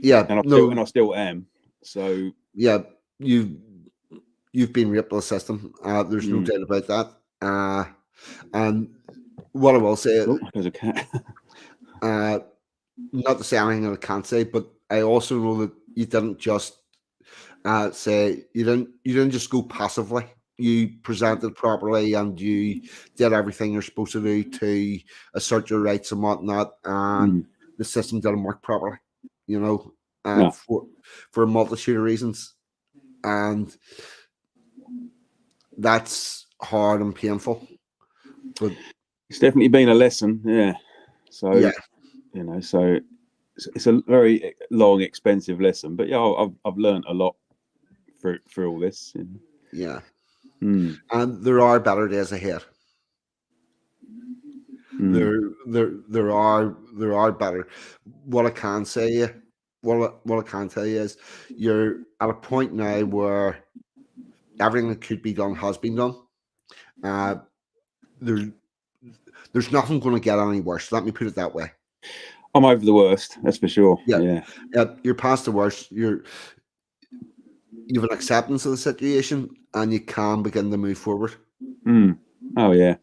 Speaker 3: Yeah,
Speaker 6: and I still am. So
Speaker 3: yeah, you've been ripped by the system. There's no doubt about that. And what I will say,
Speaker 6: there's a cat.
Speaker 3: not to say anything that I can't say, but I also know that you didn't just say you didn't just go passively. You presented properly and you did everything you're supposed to do to assert your rights and whatnot, and the system didn't work properly. You know, for a multitude of reasons, and that's hard and painful. But
Speaker 6: it's definitely been a lesson, yeah. So
Speaker 3: yeah,
Speaker 6: you know, it's a very long, expensive lesson. But yeah, I've learned a lot through all this. You know.
Speaker 3: Yeah.
Speaker 6: Mm.
Speaker 3: And there are better days ahead.
Speaker 6: Mm.
Speaker 3: There are better. What I can say, what I can tell you is, you're at a point now where everything that could be done has been done. Uh, there's there's nothing going to get any worse. Let me put it that way.
Speaker 6: I'm over the worst, that's for sure.
Speaker 3: Yeah.
Speaker 6: Yeah.
Speaker 3: You're past the worst. You have an acceptance of the situation, and you can begin to move forward.
Speaker 6: Mm. Oh yeah.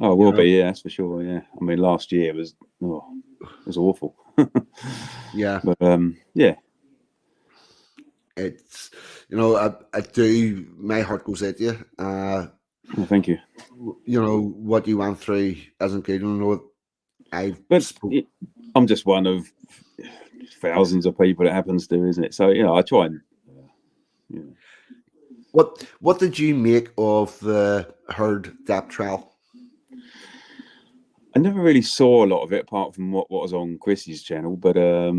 Speaker 6: Oh, it will
Speaker 3: You know?
Speaker 6: be. Yeah, that's for sure. Yeah. I mean, last year was awful.
Speaker 3: Yeah.
Speaker 6: But yeah.
Speaker 3: It's, I do. My heart goes out to you.
Speaker 6: Well, thank you.
Speaker 3: What you went through isn't good.
Speaker 6: But I'm just one of thousands of people it happens to, isn't it? So I try and.
Speaker 3: What did you make of the Heard Dap trial?
Speaker 6: I never really saw a lot of it apart from what was on Chrissy's channel, but I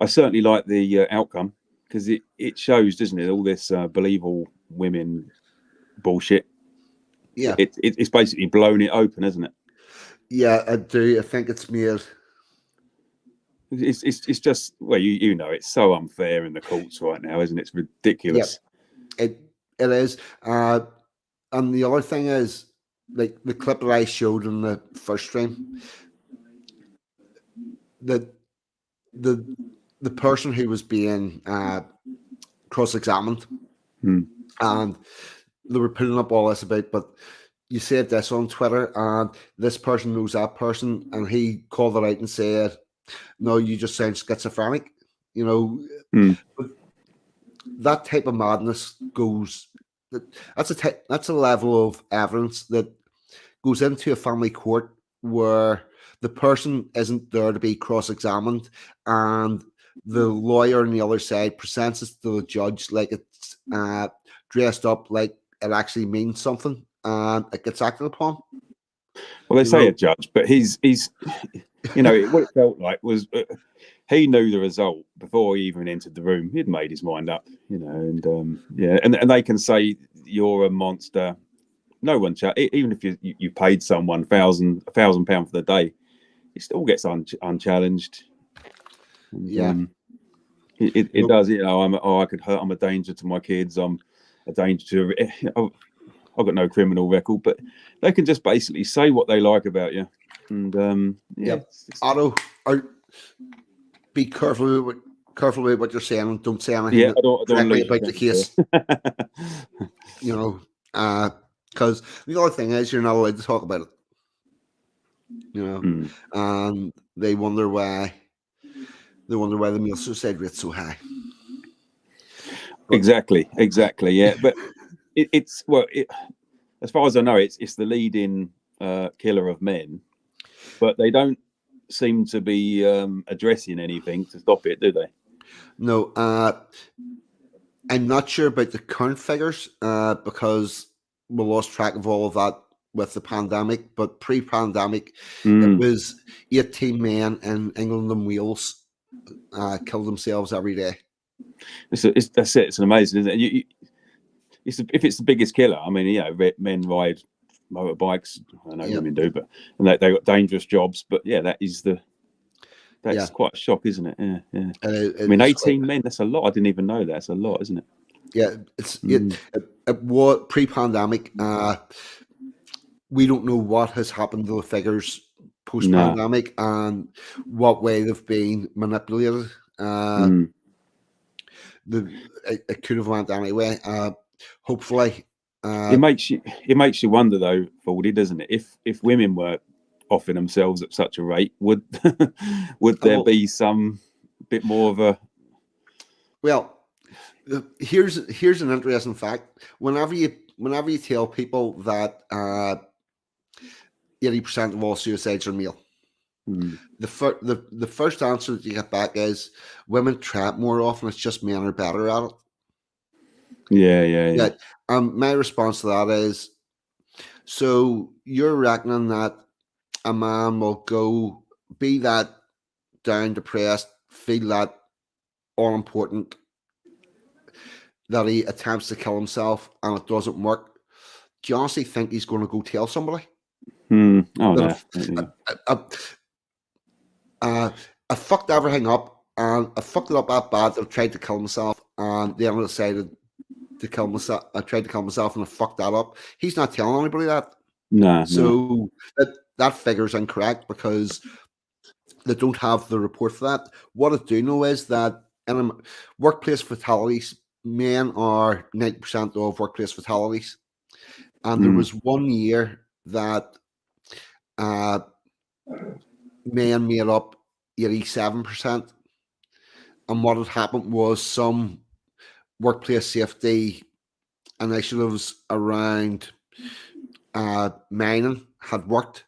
Speaker 6: certainly like the outcome, because it shows, doesn't it, all this believable women bullshit.
Speaker 3: Yeah.
Speaker 6: It's basically blown it open, isn't it?
Speaker 3: Yeah, I do. I think it's made.
Speaker 6: It's just, well, it's so unfair in the courts right now, isn't it? It's ridiculous.
Speaker 3: Yeah, it is. And the other thing is, like the clip that I showed in the first stream, the person who was being cross-examined, and they were putting up all this about, but you said this on Twitter, and this person knows that person, and he called it out and said, "No, you just sound schizophrenic." But that type of madness goes. That's a level of evidence that goes into a family court where the person isn't there to be cross-examined, and the lawyer on the other side presents it to the judge like it's dressed up like it actually means something, and it gets acted upon.
Speaker 6: Well, they say a judge, but he's what it felt like was he knew the result before he even entered the room. He'd made his mind up, and and they can say you're a monster. No one, even if you paid someone £1,000 for the day, it still gets unchallenged. And,
Speaker 3: yeah,
Speaker 6: it does. I could hurt. I'm a danger to my kids. I'm a danger to. I've got no criminal record, but they can just basically say what they like about you. And
Speaker 3: Otto, be careful with what you're saying, and don't say anything.
Speaker 6: Yeah, I don't
Speaker 3: directly about the case. Because the other thing is, you're not allowed to talk about it. And they wonder why the male suicide rate's so high.
Speaker 6: Exactly. Yeah, but it's as far as I know, it's the leading killer of men, but they don't seem to be addressing anything to stop it, do they?
Speaker 3: No, I'm not sure about the current figures because we lost track of all of that with the pandemic. But pre-pandemic, it was 18 men in England and Wales killed themselves every day.
Speaker 6: That's it. It's amazing, isn't it? If it's the biggest killer, I mean, men ride motorbikes. I know women do, but they got dangerous jobs. But that's quite a shock, isn't it? Yeah. I mean, 18 men, that's a lot. I didn't even know that. That's a lot, isn't it?
Speaker 3: Yeah, it was pre-pandemic. We don't know what has happened to the figures post-pandemic and what way they've been manipulated. It could have went anyway. Hopefully,
Speaker 6: it makes you wonder, though, Fordy, doesn't it? If women were offering themselves at such a rate, would there be some bit more of a?
Speaker 3: Well, here's an interesting fact. Whenever you tell people that 80% of all suicides are male, the first answer that you get back is women try it more often. It's just men are better at it.
Speaker 6: Yeah.
Speaker 3: My response to that is, so you're reckoning that a man will go be that down, depressed, feel that all important, that he attempts to kill himself and it doesn't work, do you honestly think he's going to go tell somebody?
Speaker 6: Oh
Speaker 3: That
Speaker 6: no.
Speaker 3: I fucked everything up, and I fucked it up that bad that I tried to kill myself, and then I decided to kill myself. I tried to kill myself, and I fucked that up. He's not telling anybody that,
Speaker 6: No.
Speaker 3: so that figure's incorrect because they don't have the report for that. What I do know is that in workplace fatalities, men are 90% of workplace fatalities, and there was 1 year that men made up 87%. And what had happened was some workplace safety initiatives around mining had worked.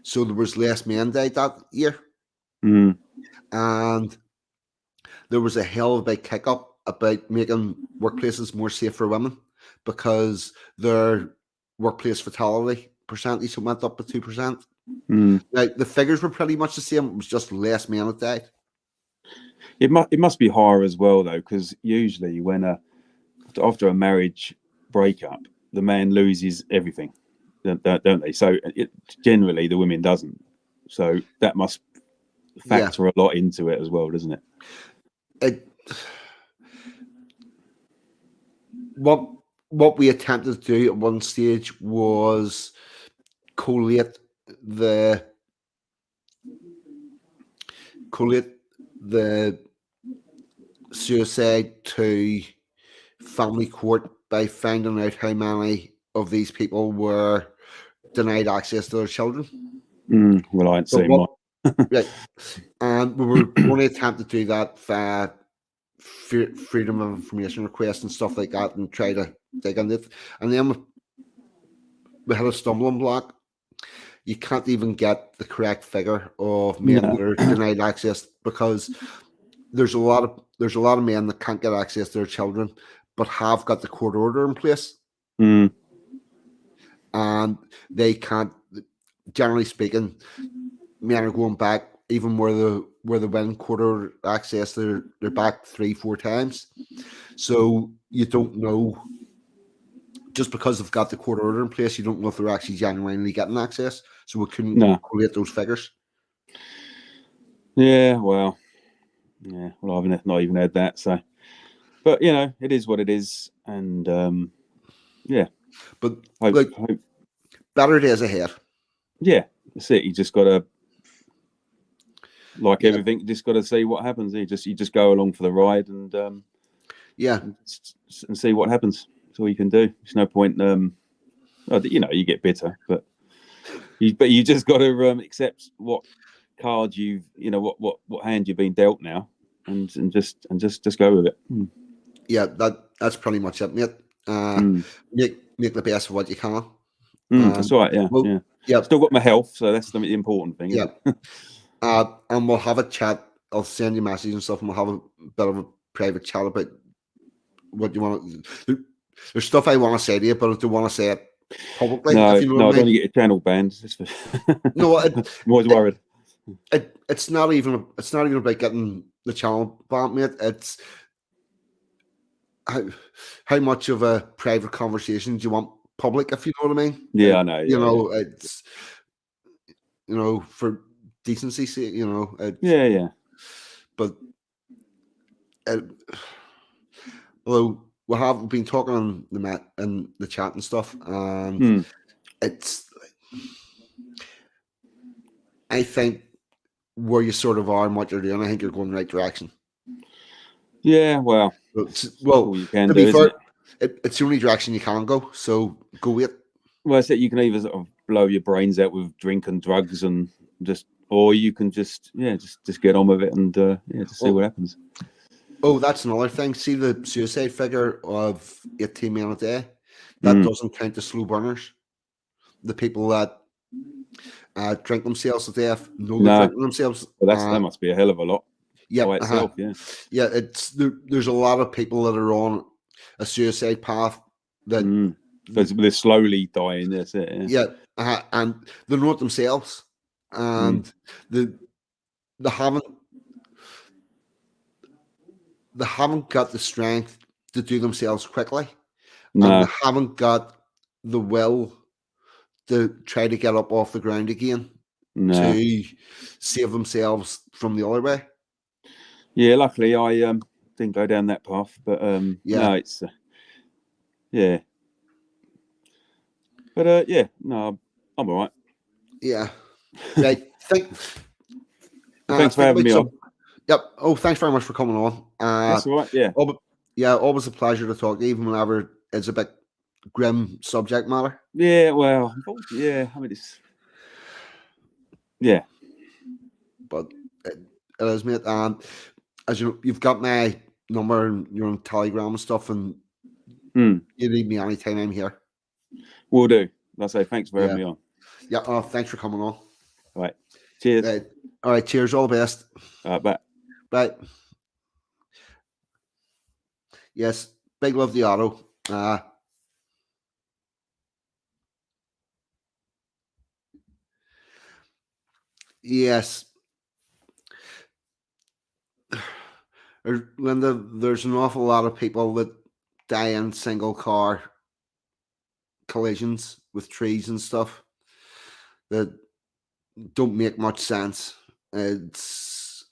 Speaker 3: So there was less men died that year. And there was a hell of a big kick up about making workplaces more safe for women because their workplace fatality percentage went up by 2%. Now, the figures were pretty much the same. It was just less men that died.
Speaker 6: It must be higher as well though, because usually when after a marriage breakup, the man loses everything, don't they? So generally the women doesn't. So that must factor a lot into it as well, doesn't it?
Speaker 3: What we attempted to do at one stage was collate the suicide to family court by finding out how many of these people were denied access to their children.
Speaker 6: Well, I ain't seen mine.
Speaker 3: Right. And we were going to attempt to do that via freedom of information requests and stuff like that and try to dig into it. And then we had a stumbling block. You can't even get the correct figure of men that are denied access because there's a lot of men that can't get access to their children but have got the court order in place. And they can't, generally speaking, men are going back even where the win court order access, they're back 3-4 times. So you don't know, just because they've got the court order in place, you don't know if they're actually genuinely getting access. So we couldn't collate those figures.
Speaker 6: Yeah, well, I've not even heard that. So, but it is what it is, and
Speaker 3: But hope. Better days ahead.
Speaker 6: Yeah, that's it. You just got to, everything, you just got to see what happens. You just go along for the ride and and see what happens. That's all you can do. There's no point. You get bitter, but you just got to accept what card what hand you've been dealt now, and just go with it.
Speaker 3: Yeah, that's pretty much it, mate. Make the best of what you can.
Speaker 6: That's right. Yeah. Still got my health, so that's the important thing.
Speaker 3: Yeah. And we'll have a chat. I'll send you messages and stuff, and we'll have a bit of a private chat about what you want. There's stuff I want to say to you, but I don't want to say it publicly.
Speaker 6: No,
Speaker 3: if you know what I mean.
Speaker 6: I don't want to get your channel banned.
Speaker 3: No,
Speaker 6: I'm always worried.
Speaker 3: It's not even about getting the channel banned, mate. It's how much of a private conversation do you want public, if you know what I mean?
Speaker 6: Yeah, I know.
Speaker 3: It's for decency's sake, But although we've been talking on the chat and stuff, and it's, I think where you sort of are and what you're doing, I think you're going the right direction.
Speaker 6: Yeah, well, you can
Speaker 3: to
Speaker 6: do,
Speaker 3: be fair,
Speaker 6: it?
Speaker 3: It's the only direction you can go. So go with it.
Speaker 6: Well, it's that you can either sort of blow your brains out with drink and drugs and or you can just get on with it and just see what happens.
Speaker 3: Oh, that's another thing. See the suicide figure of 18 men a day? That doesn't count the slow burners. The people that drink themselves to death, they're drinking themselves.
Speaker 6: Well, that must be a hell of a lot.
Speaker 3: Yeah,
Speaker 6: by itself,
Speaker 3: yeah. It's there's a lot of people that are on a suicide path that
Speaker 6: they're slowly dying. That's it.
Speaker 3: Yeah, and they know it themselves, and they haven't got the strength to do themselves quickly,
Speaker 6: No,
Speaker 3: and they haven't got the will to try to get up off the ground again
Speaker 6: no.
Speaker 3: to save themselves from the other way.
Speaker 6: Yeah, luckily I didn't go down that path, but
Speaker 3: Yeah.
Speaker 6: no, it's yeah. But yeah, no, I'm all right.
Speaker 3: Yeah. Right.
Speaker 6: Thanks for
Speaker 3: Think
Speaker 6: having
Speaker 3: about
Speaker 6: me on.
Speaker 3: some. Yep. Oh, thanks very much for coming on.
Speaker 6: That's all right. Yeah.
Speaker 3: Yeah, always a pleasure to talk, even whenever it's a bit grim subject matter.
Speaker 6: Yeah. Well, unfortunately, yeah. I mean, it's yeah.
Speaker 3: But it is, mate. And as you've got my number and you're on Telegram and stuff, and
Speaker 6: Hmm.
Speaker 3: you need me anytime I'm here.
Speaker 6: Will do. Like I say, thanks for having
Speaker 3: Yeah.
Speaker 6: me on.
Speaker 3: Yeah. Thanks for coming on.
Speaker 6: All right. Cheers.
Speaker 3: All right. Cheers. All the best.
Speaker 6: Bye.
Speaker 3: Bye. Yes. Big love the auto. Yes. Linda, there's an awful lot of people that die in single car collisions with trees and stuff that don't make much sense. It's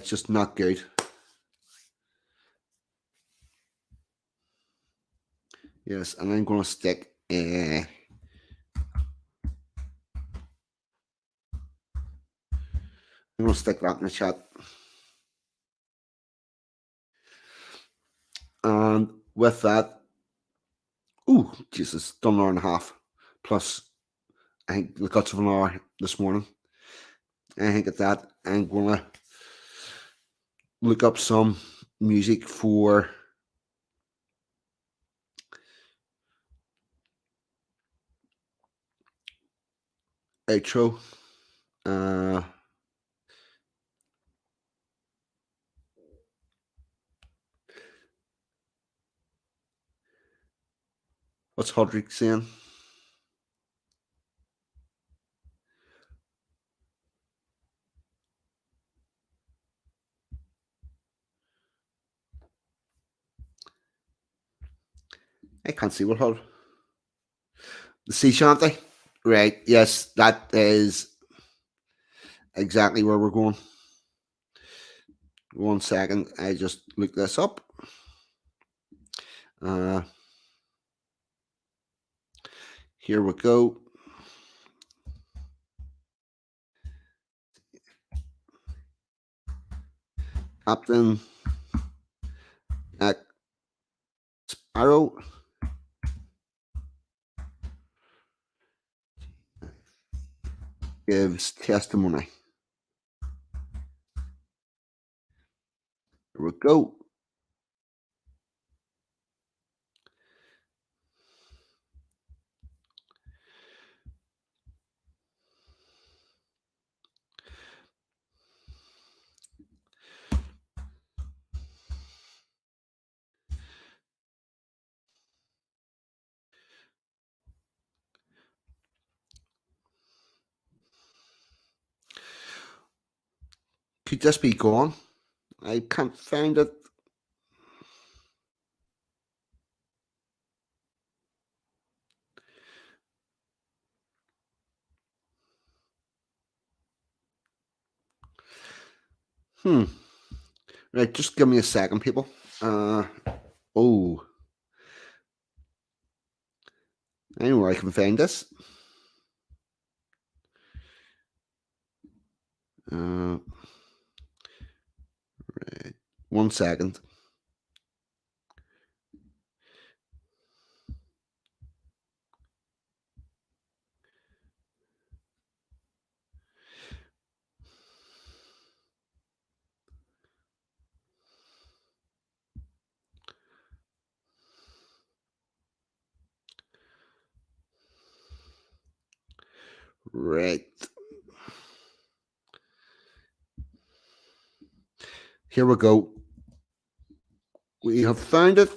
Speaker 3: just not good. Yes, and I'm gonna stick. I'm gonna stick that in the chat. And with that, oh Jesus, done an hour and a half. Plus, I think the guts of an hour this morning. I think at that, I'm gonna look up some music for outro. What's Hodrick saying? I can't see what Hod. The sea shanty. Right. Yes, that is exactly where we're going. 1 second. I just look this up. Here we go. Captain Jack Sparrow. Gives testimony. Here we go. Could this be gone? I can't find it. Right, just give me a second, people. Oh. I know where I can find this. Right. 1 second. Right. Here we go. We have found it.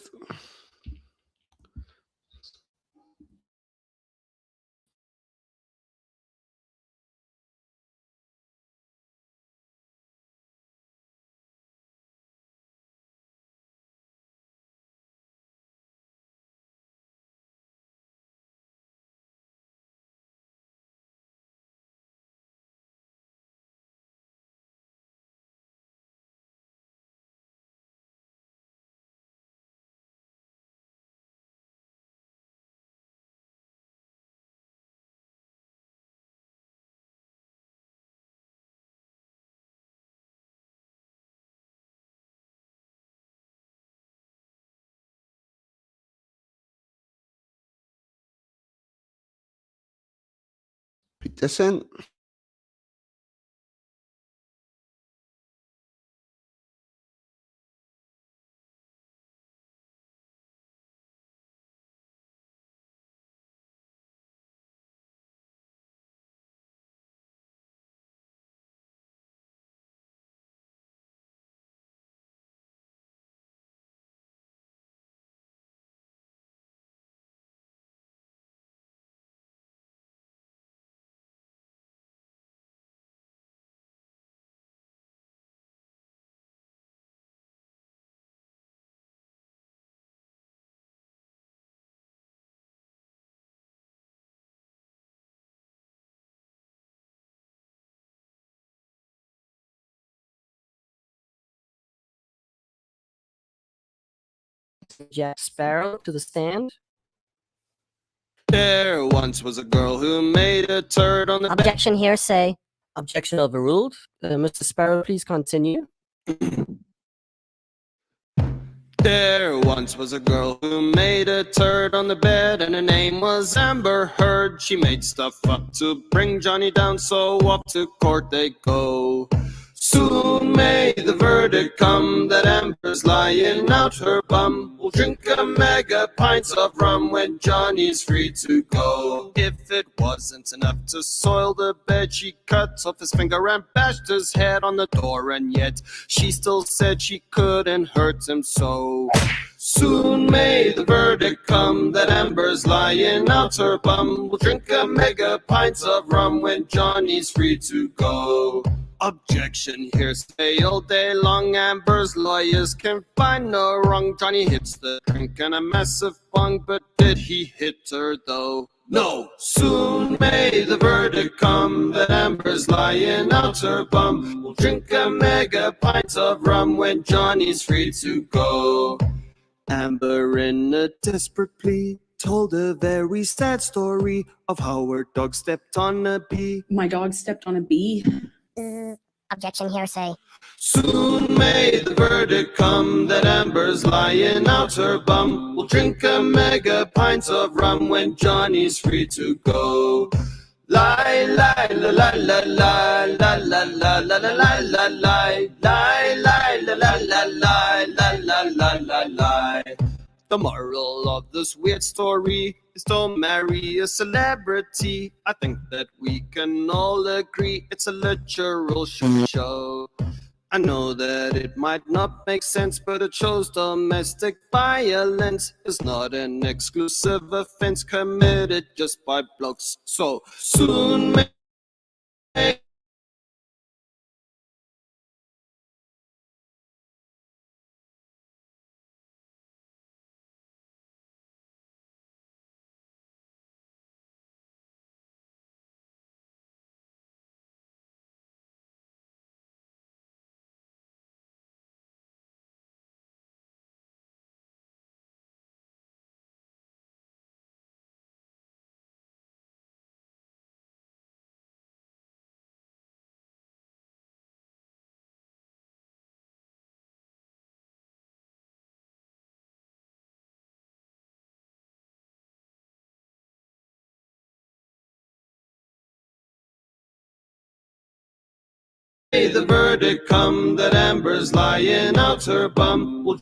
Speaker 3: Put this in.
Speaker 7: Jack Sparrow to the stand.
Speaker 8: There once was a girl who made a turd on the bed.
Speaker 7: Objection hearsay. Objection overruled. Mr. Sparrow, please continue.
Speaker 8: There once was a girl who made a turd on the bed, and her name was Amber Heard. She made stuff up to bring Johnny down, so off to court they go. Soon may the verdict come that Amber's lying out her bum. We'll drink a mega pints of rum when Johnny's free to go. If it wasn't enough to soil the bed, she cut off his finger and bashed his head on the door, and yet she still said she couldn't hurt him so. Soon may the verdict come that Amber's lying out her bum. We'll drink a mega pints of rum when Johnny's free to go. Objection hearsay all day long. Amber's lawyers can find no wrong. Johnny hits the drink and a massive bong, but did he hit her though? No. Soon may the verdict come that Amber's lying out her bum. We'll drink a mega pint of rum when Johnny's free to go. Amber, in a desperate plea, told a very sad story of how her dog stepped on a bee.
Speaker 9: My dog stepped on a bee.
Speaker 10: Objection hearsay.
Speaker 8: Soon may the verdict come that Amber's lying out her bum. We'll drink a mega pint of rum when Johnny's free to go. Lie, lie, la la la la la la la la la la la lie, lie, lie, la la la la la la la la lie. The moral of this weird story is don't marry a celebrity. I think that we can all agree it's a literal shit show. I know that it might not make sense, but it shows domestic violence is not an exclusive offense committed just by blokes. So soon may the verdict come that Amber's lying out her bum. We'll